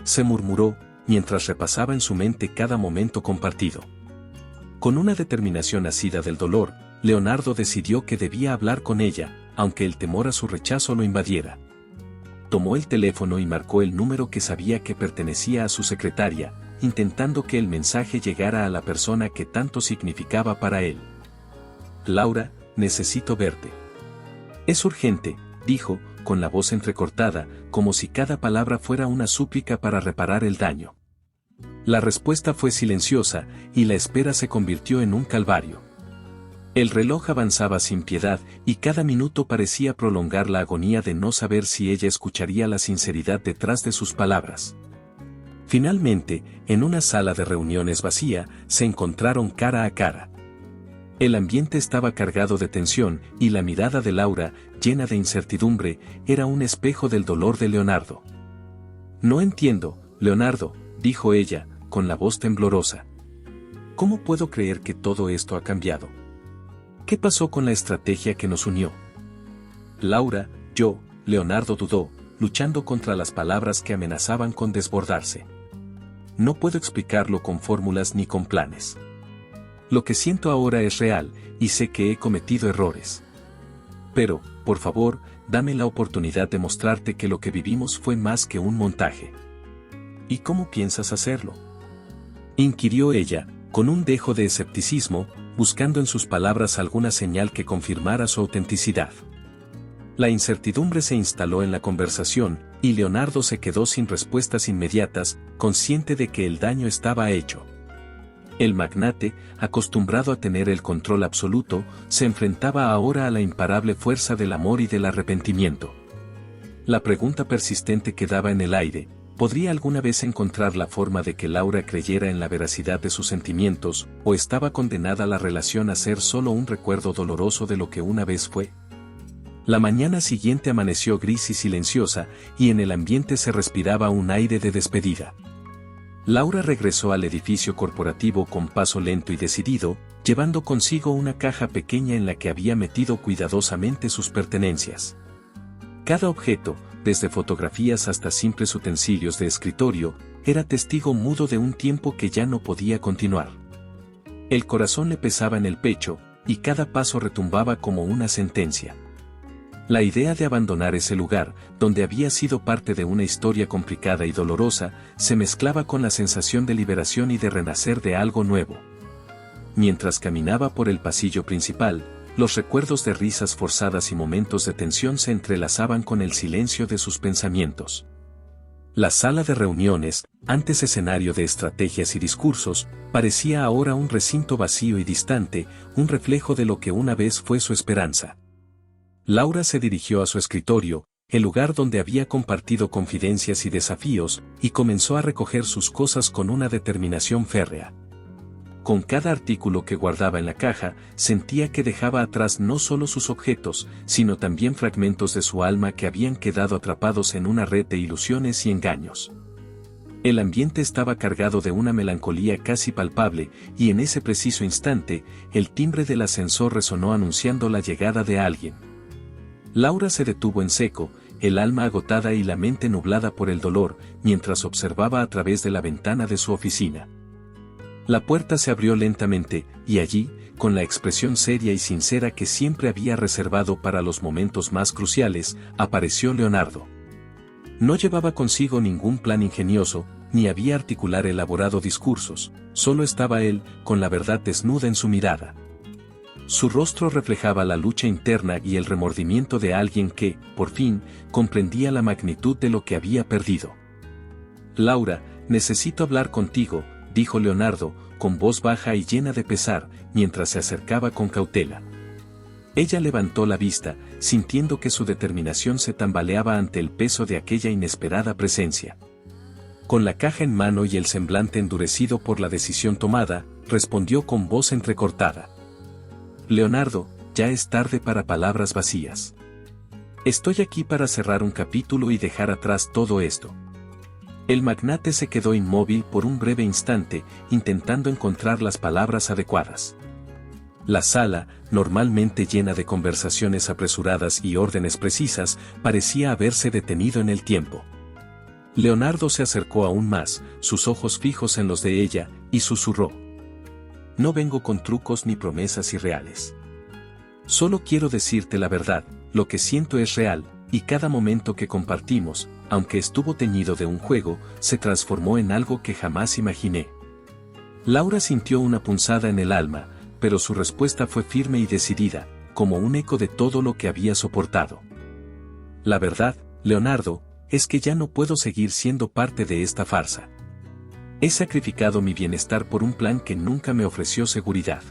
se murmuró, mientras repasaba en su mente cada momento compartido. Con una determinación nacida del dolor, Leonardo decidió que debía hablar con ella, aunque el temor a su rechazo lo invadiera. Tomó el teléfono y marcó el número que sabía que pertenecía a su secretaria, intentando que el mensaje llegara a la persona que tanto significaba para él. Laura, necesito verte. Es urgente, dijo, con la voz entrecortada, como si cada palabra fuera una súplica para reparar el daño. La respuesta fue silenciosa, y la espera se convirtió en un calvario. El reloj avanzaba sin piedad, y cada minuto parecía prolongar la agonía de no saber si ella escucharía la sinceridad detrás de sus palabras. Finalmente, en una sala de reuniones vacía, se encontraron cara a cara. El ambiente estaba cargado de tensión, y la mirada de Laura, llena de incertidumbre, era un espejo del dolor de Leonardo. No entiendo, Leonardo, dijo ella, con la voz temblorosa. ¿Cómo puedo creer que todo esto ha cambiado? ¿Qué pasó con la estrategia que nos unió? Laura, Leonardo dudó, luchando contra las palabras que amenazaban con desbordarse. No puedo explicarlo con fórmulas ni con planes. Lo que siento ahora es real, y sé que he cometido errores. Pero, por favor, dame la oportunidad de mostrarte que lo que vivimos fue más que un montaje. ¿Y cómo piensas hacerlo?, inquirió ella, con un dejo de escepticismo, buscando en sus palabras alguna señal que confirmara su autenticidad. La incertidumbre se instaló en la conversación, y Leonardo se quedó sin respuestas inmediatas, consciente de que el daño estaba hecho. El magnate, acostumbrado a tener el control absoluto, se enfrentaba ahora a la imparable fuerza del amor y del arrepentimiento. La pregunta persistente quedaba en el aire: ¿podría alguna vez encontrar la forma de que Laura creyera en la veracidad de sus sentimientos, o estaba condenada la relación a ser solo un recuerdo doloroso de lo que una vez fue? La mañana siguiente amaneció gris y silenciosa, y en el ambiente se respiraba un aire de despedida. Laura regresó al edificio corporativo con paso lento y decidido, llevando consigo una caja pequeña en la que había metido cuidadosamente sus pertenencias. Cada objeto, desde fotografías hasta simples utensilios de escritorio, era testigo mudo de un tiempo que ya no podía continuar. El corazón le pesaba en el pecho, y cada paso retumbaba como una sentencia. La idea de abandonar ese lugar, donde había sido parte de una historia complicada y dolorosa, se mezclaba con la sensación de liberación y de renacer de algo nuevo. Mientras caminaba por el pasillo principal, los recuerdos de risas forzadas y momentos de tensión se entrelazaban con el silencio de sus pensamientos. La sala de reuniones, antes escenario de estrategias y discursos, parecía ahora un recinto vacío y distante, un reflejo de lo que una vez fue su esperanza. Laura se dirigió a su escritorio, el lugar donde había compartido confidencias y desafíos, y comenzó a recoger sus cosas con una determinación férrea. Con cada artículo que guardaba en la caja, sentía que dejaba atrás no solo sus objetos, sino también fragmentos de su alma que habían quedado atrapados en una red de ilusiones y engaños. El ambiente estaba cargado de una melancolía casi palpable, y en ese preciso instante, el timbre del ascensor resonó anunciando la llegada de alguien. Laura se detuvo en seco, el alma agotada y la mente nublada por el dolor, mientras observaba a través de la ventana de su oficina. La puerta se abrió lentamente, y allí, con la expresión seria y sincera que siempre había reservado para los momentos más cruciales, apareció Leonardo. No llevaba consigo ningún plan ingenioso, ni había articular elaborado discursos, solo estaba él, con la verdad desnuda en su mirada. Su rostro reflejaba la lucha interna y el remordimiento de alguien que, por fin, comprendía la magnitud de lo que había perdido. «Laura, necesito hablar contigo», dijo Leonardo, con voz baja y llena de pesar, mientras se acercaba con cautela. Ella levantó la vista, sintiendo que su determinación se tambaleaba ante el peso de aquella inesperada presencia. Con la caja en mano y el semblante endurecido por la decisión tomada, respondió con voz entrecortada. «Leonardo, ya es tarde para palabras vacías. Estoy aquí para cerrar un capítulo y dejar atrás todo esto». El magnate se quedó inmóvil por un breve instante, intentando encontrar las palabras adecuadas. La sala, normalmente llena de conversaciones apresuradas y órdenes precisas, parecía haberse detenido en el tiempo. Leonardo se acercó aún más, sus ojos fijos en los de ella, y susurró. «No vengo con trucos ni promesas irreales. Solo quiero decirte la verdad, lo que siento es real, y cada momento que compartimos, aunque estuvo teñido de un juego, se transformó en algo que jamás imaginé». Laura sintió una punzada en el alma, pero su respuesta fue firme y decidida, como un eco de todo lo que había soportado. «La verdad, Leonardo, es que ya no puedo seguir siendo parte de esta farsa. He sacrificado mi bienestar por un plan que nunca me ofreció seguridad.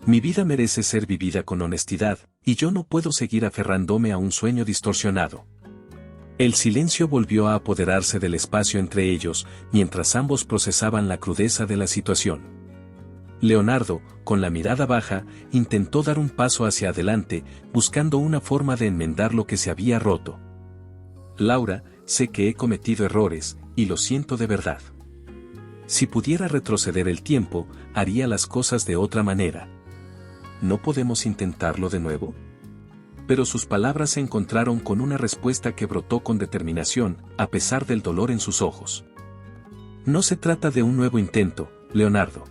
Mi vida merece ser vivida con honestidad, y yo no puedo seguir aferrándome a un sueño distorsionado». El silencio volvió a apoderarse del espacio entre ellos, mientras ambos procesaban la crudeza de la situación. Leonardo, con la mirada baja, intentó dar un paso hacia adelante, buscando una forma de enmendar lo que se había roto. «Laura, sé que he cometido errores, y lo siento de verdad. Si pudiera retroceder el tiempo, haría las cosas de otra manera. ¿No podemos intentarlo de nuevo?». Pero sus palabras se encontraron con una respuesta que brotó con determinación, a pesar del dolor en sus ojos. «No se trata de un nuevo intento, Leonardo.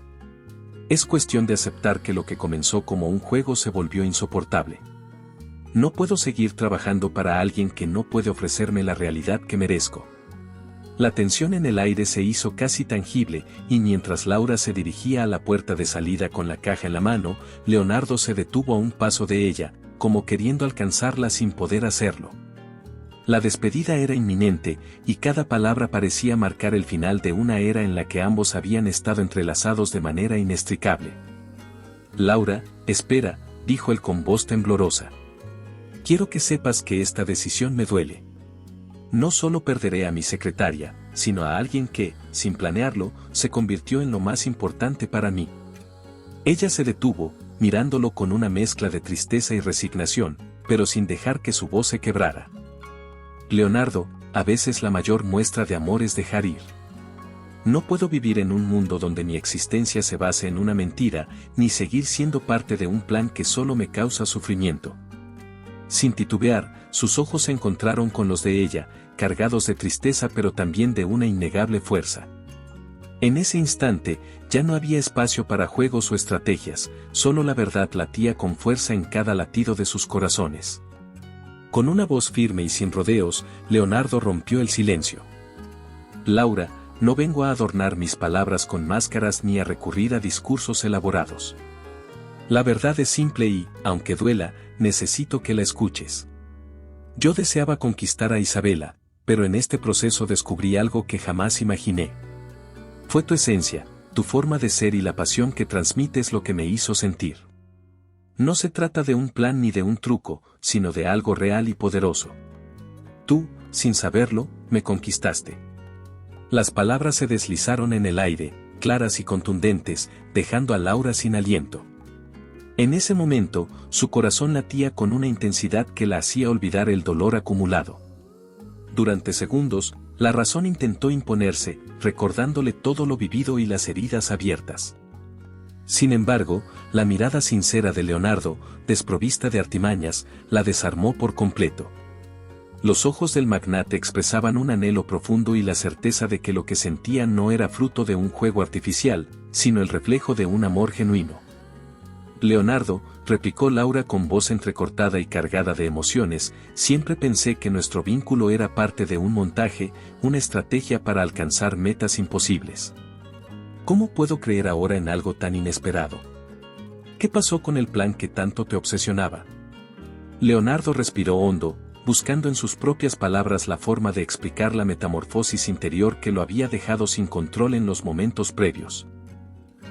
Es cuestión de aceptar que lo que comenzó como un juego se volvió insoportable. No puedo seguir trabajando para alguien que no puede ofrecerme la realidad que merezco». La tensión en el aire se hizo casi tangible, y mientras Laura se dirigía a la puerta de salida con la caja en la mano, Leonardo se detuvo a un paso de ella, como queriendo alcanzarla sin poder hacerlo. La despedida era inminente, y cada palabra parecía marcar el final de una era en la que ambos habían estado entrelazados de manera inextricable. «Laura, espera», dijo él con voz temblorosa. «Quiero que sepas que esta decisión me duele. No solo perderé a mi secretaria, sino a alguien que, sin planearlo, se convirtió en lo más importante para mí». Ella se detuvo, mirándolo con una mezcla de tristeza y resignación, pero sin dejar que su voz se quebrara. «Leonardo, a veces la mayor muestra de amor es dejar ir. No puedo vivir en un mundo donde mi existencia se base en una mentira, ni seguir siendo parte de un plan que solo me causa sufrimiento». Sin titubear, sus ojos se encontraron con los de ella, cargados de tristeza pero también de una innegable fuerza. En ese instante, ya no había espacio para juegos o estrategias, solo la verdad latía con fuerza en cada latido de sus corazones. Con una voz firme y sin rodeos, Leonardo rompió el silencio. «Laura, no vengo a adornar mis palabras con máscaras ni a recurrir a discursos elaborados. La verdad es simple y, aunque duela, necesito que la escuches. Yo deseaba conquistar a Isabela, pero en este proceso descubrí algo que jamás imaginé. Fue tu esencia, tu forma de ser y la pasión que transmites lo que me hizo sentir. No se trata de un plan ni de un truco, sino de algo real y poderoso. Tú, sin saberlo, me conquistaste. Las palabras se deslizaron en el aire, claras y contundentes, dejando a Laura sin aliento. En ese momento, su corazón latía con una intensidad que la hacía olvidar el dolor acumulado. Durante segundos, la razón intentó imponerse, recordándole todo lo vivido y las heridas abiertas. Sin embargo, la mirada sincera de Leonardo, desprovista de artimañas, la desarmó por completo. Los ojos del magnate expresaban un anhelo profundo y la certeza de que lo que sentía no era fruto de un juego artificial, sino el reflejo de un amor genuino. Leonardo, replicó Laura con voz entrecortada y cargada de emociones, siempre pensé que nuestro vínculo era parte de un montaje, una estrategia para alcanzar metas imposibles. ¿Cómo puedo creer ahora en algo tan inesperado? ¿Qué pasó con el plan que tanto te obsesionaba? Leonardo respiró hondo, buscando en sus propias palabras la forma de explicar la metamorfosis interior que lo había dejado sin control en los momentos previos.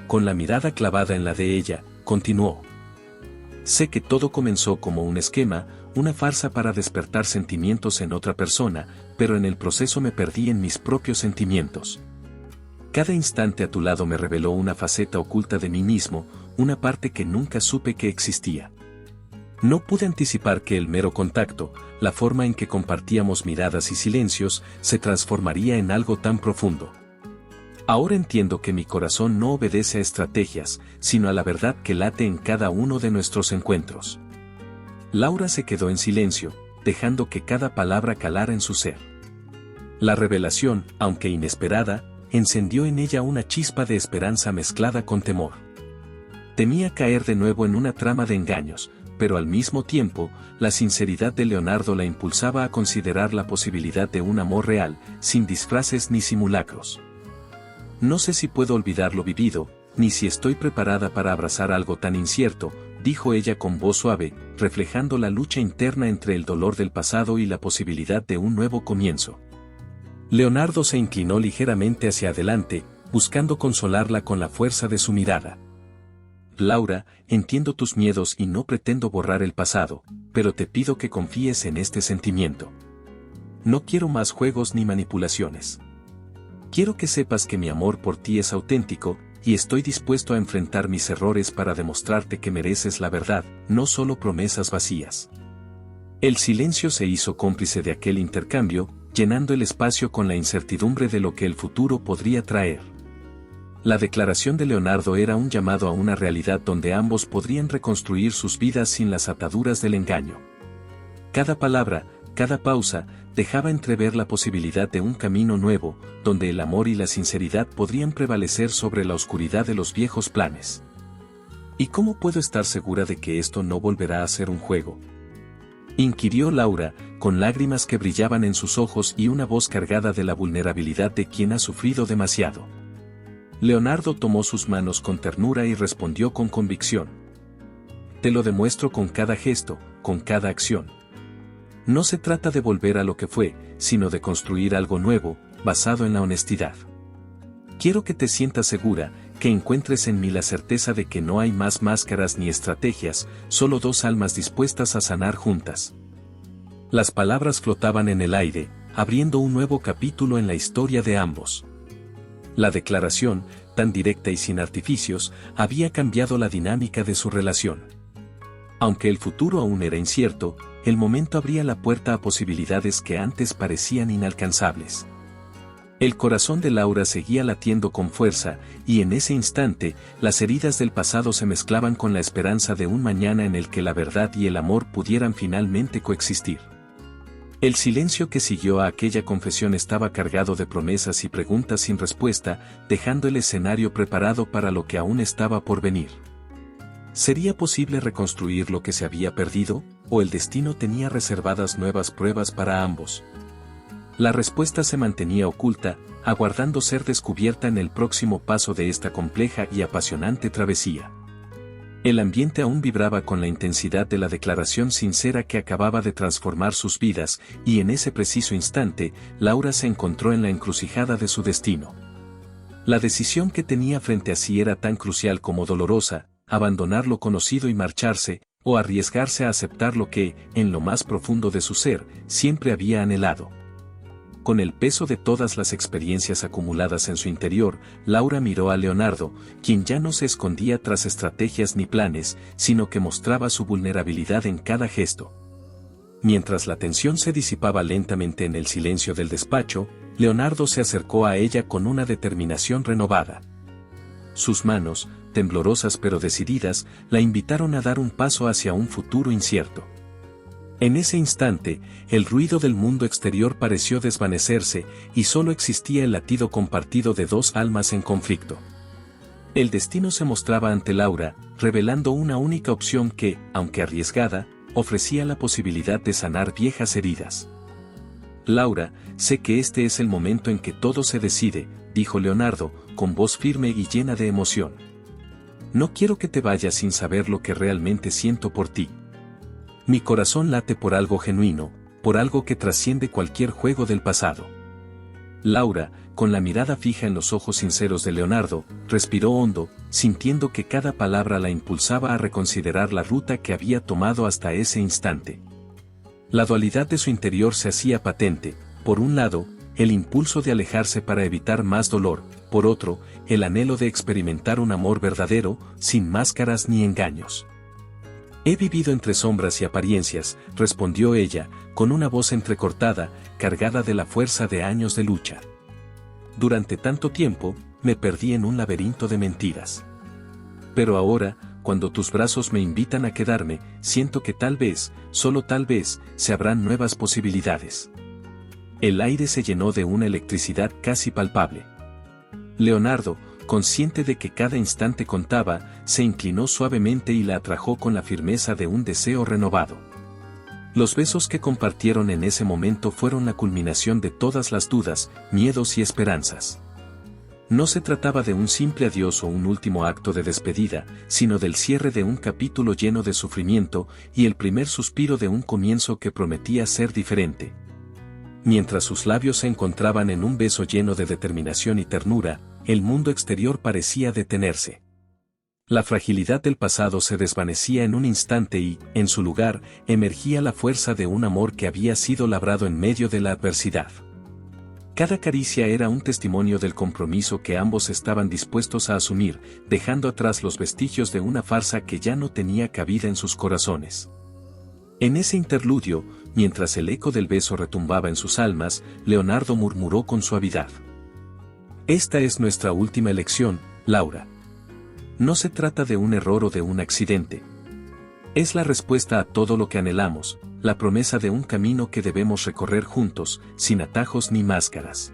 Con la mirada clavada en la de ella, continuó. Sé que todo comenzó como un esquema, una farsa para despertar sentimientos en otra persona, pero en el proceso me perdí en mis propios sentimientos. Cada instante a tu lado me reveló una faceta oculta de mí mismo, una parte que nunca supe que existía. No pude anticipar que el mero contacto, la forma en que compartíamos miradas y silencios, se transformaría en algo tan profundo. Ahora entiendo que mi corazón no obedece a estrategias, sino a la verdad que late en cada uno de nuestros encuentros. Laura se quedó en silencio, dejando que cada palabra calara en su ser. La revelación, aunque inesperada, encendió en ella una chispa de esperanza mezclada con temor. Temía caer de nuevo en una trama de engaños, pero al mismo tiempo, la sinceridad de Leonardo la impulsaba a considerar la posibilidad de un amor real, sin disfraces ni simulacros. No sé si puedo olvidar lo vivido, ni si estoy preparada para abrazar algo tan incierto, dijo ella con voz suave, reflejando la lucha interna entre el dolor del pasado y la posibilidad de un nuevo comienzo. Leonardo se inclinó ligeramente hacia adelante, buscando consolarla con la fuerza de su mirada. Laura, entiendo tus miedos y no pretendo borrar el pasado, pero te pido que confíes en este sentimiento. No quiero más juegos ni manipulaciones. Quiero que sepas que mi amor por ti es auténtico, y estoy dispuesto a enfrentar mis errores para demostrarte que mereces la verdad, no solo promesas vacías. El silencio se hizo cómplice de aquel intercambio, llenando el espacio con la incertidumbre de lo que el futuro podría traer. La declaración de Leonardo era un llamado a una realidad donde ambos podrían reconstruir sus vidas sin las ataduras del engaño. Cada palabra, cada pausa, dejaba entrever la posibilidad de un camino nuevo, donde el amor y la sinceridad podrían prevalecer sobre la oscuridad de los viejos planes. ¿Y cómo puedo estar segura de que esto no volverá a ser un juego?, inquirió Laura, con lágrimas que brillaban en sus ojos y una voz cargada de la vulnerabilidad de quien ha sufrido demasiado. Leonardo tomó sus manos con ternura y respondió con convicción. Te lo demuestro con cada gesto, con cada acción. No se trata de volver a lo que fue, sino de construir algo nuevo, basado en la honestidad. Quiero que te sientas segura, que encuentres en mí la certeza de que no hay más máscaras ni estrategias, solo dos almas dispuestas a sanar juntas. Las palabras flotaban en el aire, abriendo un nuevo capítulo en la historia de ambos. La declaración, tan directa y sin artificios, había cambiado la dinámica de su relación. Aunque el futuro aún era incierto, el momento abría la puerta a posibilidades que antes parecían inalcanzables. El corazón de Laura seguía latiendo con fuerza, y en ese instante, las heridas del pasado se mezclaban con la esperanza de un mañana en el que la verdad y el amor pudieran finalmente coexistir. El silencio que siguió a aquella confesión estaba cargado de promesas y preguntas sin respuesta, dejando el escenario preparado para lo que aún estaba por venir. ¿Sería posible reconstruir lo que se había perdido, o el destino tenía reservadas nuevas pruebas para ambos? La respuesta se mantenía oculta, aguardando ser descubierta en el próximo paso de esta compleja y apasionante travesía. El ambiente aún vibraba con la intensidad de la declaración sincera que acababa de transformar sus vidas, y en ese preciso instante, Laura se encontró en la encrucijada de su destino. La decisión que tenía frente a sí era tan crucial como dolorosa: abandonar lo conocido y marcharse, o arriesgarse a aceptar lo que, en lo más profundo de su ser, siempre había anhelado. Con el peso de todas las experiencias acumuladas en su interior, Laura miró a Leonardo, quien ya no se escondía tras estrategias ni planes, sino que mostraba su vulnerabilidad en cada gesto. Mientras la tensión se disipaba lentamente en el silencio del despacho, Leonardo se acercó a ella con una determinación renovada. Sus manos, temblorosas pero decididas, la invitaron a dar un paso hacia un futuro incierto. En ese instante, el ruido del mundo exterior pareció desvanecerse y solo existía el latido compartido de dos almas en conflicto. El destino se mostraba ante Laura, revelando una única opción que, aunque arriesgada, ofrecía la posibilidad de sanar viejas heridas. Laura, sé que este es el momento en que todo se decide, dijo Leonardo, con voz firme y llena de emoción. No quiero que te vayas sin saber lo que realmente siento por ti. Mi corazón late por algo genuino, por algo que trasciende cualquier juego del pasado. Laura, con la mirada fija en los ojos sinceros de Leonardo, respiró hondo, sintiendo que cada palabra la impulsaba a reconsiderar la ruta que había tomado hasta ese instante. La dualidad de su interior se hacía patente, por un lado, el impulso de alejarse para evitar más dolor, por otro, el anhelo de experimentar un amor verdadero, sin máscaras ni engaños. He vivido entre sombras y apariencias, respondió ella, con una voz entrecortada, cargada de la fuerza de años de lucha. Durante tanto tiempo, me perdí en un laberinto de mentiras. Pero ahora, cuando tus brazos me invitan a quedarme, siento que tal vez, solo tal vez, se abran nuevas posibilidades. El aire se llenó de una electricidad casi palpable. Leonardo, consciente de que cada instante contaba, se inclinó suavemente y la atrajo con la firmeza de un deseo renovado. Los besos que compartieron en ese momento fueron la culminación de todas las dudas, miedos y esperanzas. No se trataba de un simple adiós o un último acto de despedida, sino del cierre de un capítulo lleno de sufrimiento y el primer suspiro de un comienzo que prometía ser diferente. Mientras sus labios se encontraban en un beso lleno de determinación y ternura, el mundo exterior parecía detenerse. La fragilidad del pasado se desvanecía en un instante y, en su lugar, emergía la fuerza de un amor que había sido labrado en medio de la adversidad. Cada caricia era un testimonio del compromiso que ambos estaban dispuestos a asumir, dejando atrás los vestigios de una farsa que ya no tenía cabida en sus corazones. En ese interludio, mientras el eco del beso retumbaba en sus almas, Leonardo murmuró con suavidad. Esta es nuestra última elección, Laura. No se trata de un error o de un accidente. Es la respuesta a todo lo que anhelamos, la promesa de un camino que debemos recorrer juntos, sin atajos ni máscaras.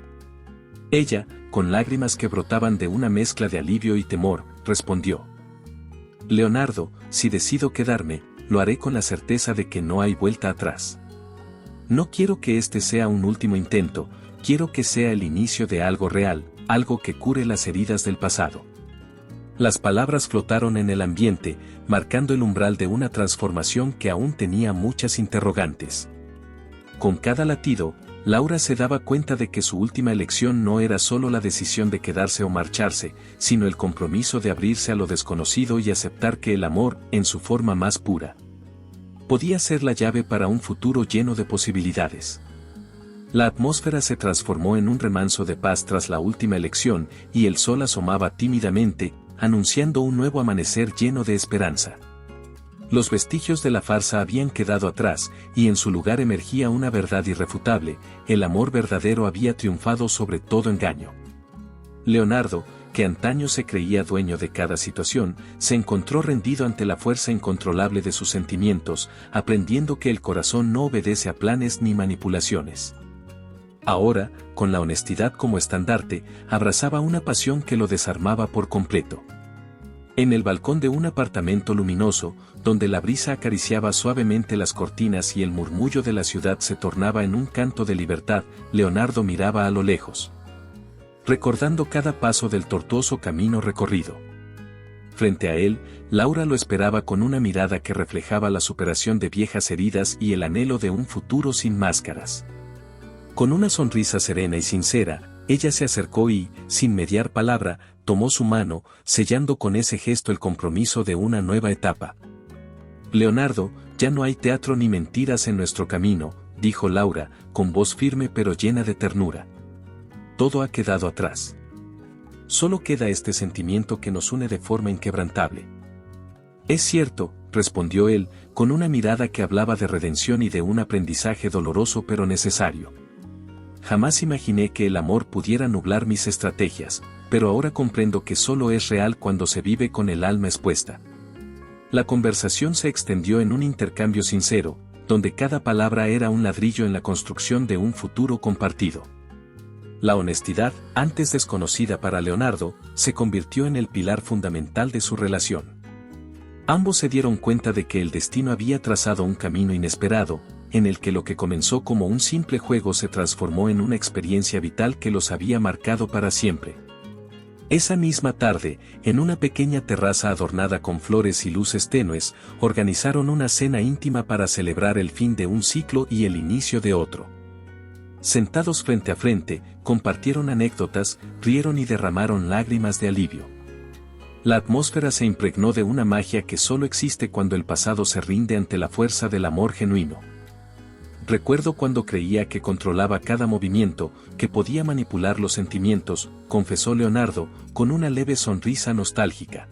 Ella, con lágrimas que brotaban de una mezcla de alivio y temor, respondió. Leonardo, si decido quedarme, lo haré con la certeza de que no hay vuelta atrás. No quiero que este sea un último intento, quiero que sea el inicio de algo real, algo que cure las heridas del pasado. Las palabras flotaron en el ambiente, marcando el umbral de una transformación que aún tenía muchas interrogantes. Con cada latido, Laura se daba cuenta de que su última elección no era solo la decisión de quedarse o marcharse, sino el compromiso de abrirse a lo desconocido y aceptar que el amor, en su forma más pura, podía ser la llave para un futuro lleno de posibilidades. La atmósfera se transformó en un remanso de paz tras la última elección, y el sol asomaba tímidamente, anunciando un nuevo amanecer lleno de esperanza. Los vestigios de la farsa habían quedado atrás, y en su lugar emergía una verdad irrefutable: el amor verdadero había triunfado sobre todo engaño. Leonardo, que antaño se creía dueño de cada situación, se encontró rendido ante la fuerza incontrolable de sus sentimientos, aprendiendo que el corazón no obedece a planes ni manipulaciones. Ahora, con la honestidad como estandarte, abrazaba una pasión que lo desarmaba por completo. En el balcón de un apartamento luminoso, donde la brisa acariciaba suavemente las cortinas y el murmullo de la ciudad se tornaba en un canto de libertad, Leonardo miraba a lo lejos, recordando cada paso del tortuoso camino recorrido. Frente a él, Laura lo esperaba con una mirada que reflejaba la superación de viejas heridas y el anhelo de un futuro sin máscaras. Con una sonrisa serena y sincera, ella se acercó y, sin mediar palabra, tomó su mano, sellando con ese gesto el compromiso de una nueva etapa. Leonardo, ya no hay teatro ni mentiras en nuestro camino, dijo Laura, con voz firme pero llena de ternura. Todo ha quedado atrás. Solo queda este sentimiento que nos une de forma inquebrantable. Es cierto, respondió él, con una mirada que hablaba de redención y de un aprendizaje doloroso pero necesario. Jamás imaginé que el amor pudiera nublar mis estrategias, pero ahora comprendo que solo es real cuando se vive con el alma expuesta. La conversación se extendió en un intercambio sincero, donde cada palabra era un ladrillo en la construcción de un futuro compartido. La honestidad, antes desconocida para Leonardo, se convirtió en el pilar fundamental de su relación. Ambos se dieron cuenta de que el destino había trazado un camino inesperado, en el que lo que comenzó como un simple juego se transformó en una experiencia vital que los había marcado para siempre. Esa misma tarde, en una pequeña terraza adornada con flores y luces tenues, organizaron una cena íntima para celebrar el fin de un ciclo y el inicio de otro. Sentados frente a frente, compartieron anécdotas, rieron y derramaron lágrimas de alivio. La atmósfera se impregnó de una magia que solo existe cuando el pasado se rinde ante la fuerza del amor genuino. Recuerdo cuando creía que controlaba cada movimiento, que podía manipular los sentimientos, confesó Leonardo, con una leve sonrisa nostálgica.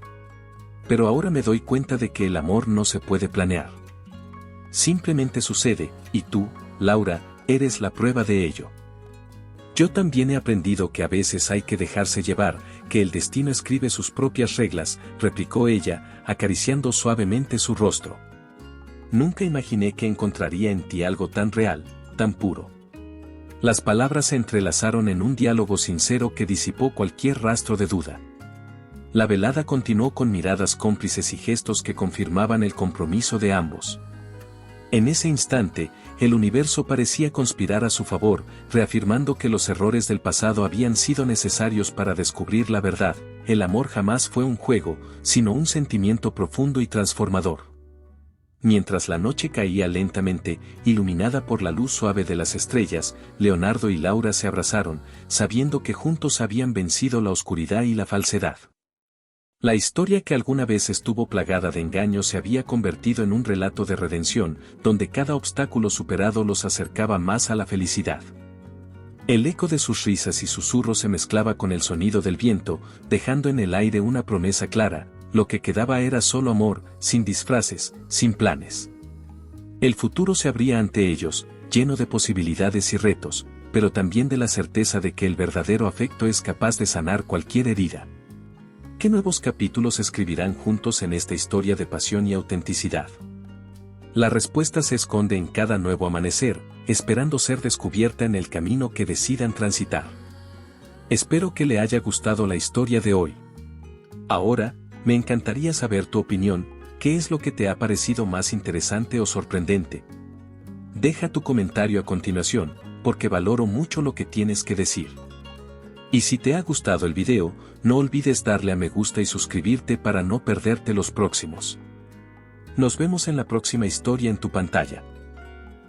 Pero ahora me doy cuenta de que el amor no se puede planear. Simplemente sucede, y tú, Laura, eres la prueba de ello. Yo también he aprendido que a veces hay que dejarse llevar, que el destino escribe sus propias reglas, replicó ella, acariciando suavemente su rostro. Nunca imaginé que encontraría en ti algo tan real, tan puro. Las palabras se entrelazaron en un diálogo sincero que disipó cualquier rastro de duda. La velada continuó con miradas cómplices y gestos que confirmaban el compromiso de ambos. En ese instante, el universo parecía conspirar a su favor, reafirmando que los errores del pasado habían sido necesarios para descubrir la verdad. El amor jamás fue un juego, sino un sentimiento profundo y transformador. Mientras la noche caía lentamente, iluminada por la luz suave de las estrellas, Leonardo y Laura se abrazaron, sabiendo que juntos habían vencido la oscuridad y la falsedad. La historia que alguna vez estuvo plagada de engaños se había convertido en un relato de redención, donde cada obstáculo superado los acercaba más a la felicidad. El eco de sus risas y susurros se mezclaba con el sonido del viento, dejando en el aire una promesa clara: lo que quedaba era solo amor, sin disfraces, sin planes. El futuro se abría ante ellos, lleno de posibilidades y retos, pero también de la certeza de que el verdadero afecto es capaz de sanar cualquier herida. ¿Qué nuevos capítulos escribirán juntos en esta historia de pasión y autenticidad? La respuesta se esconde en cada nuevo amanecer, esperando ser descubierta en el camino que decidan transitar. Espero que le haya gustado la historia de hoy. Ahora, me encantaría saber tu opinión. ¿Qué es lo que te ha parecido más interesante o sorprendente? Deja tu comentario a continuación, porque valoro mucho lo que tienes que decir. Y si te ha gustado el video, no olvides darle a me gusta y suscribirte para no perderte los próximos. Nos vemos en la próxima historia en tu pantalla.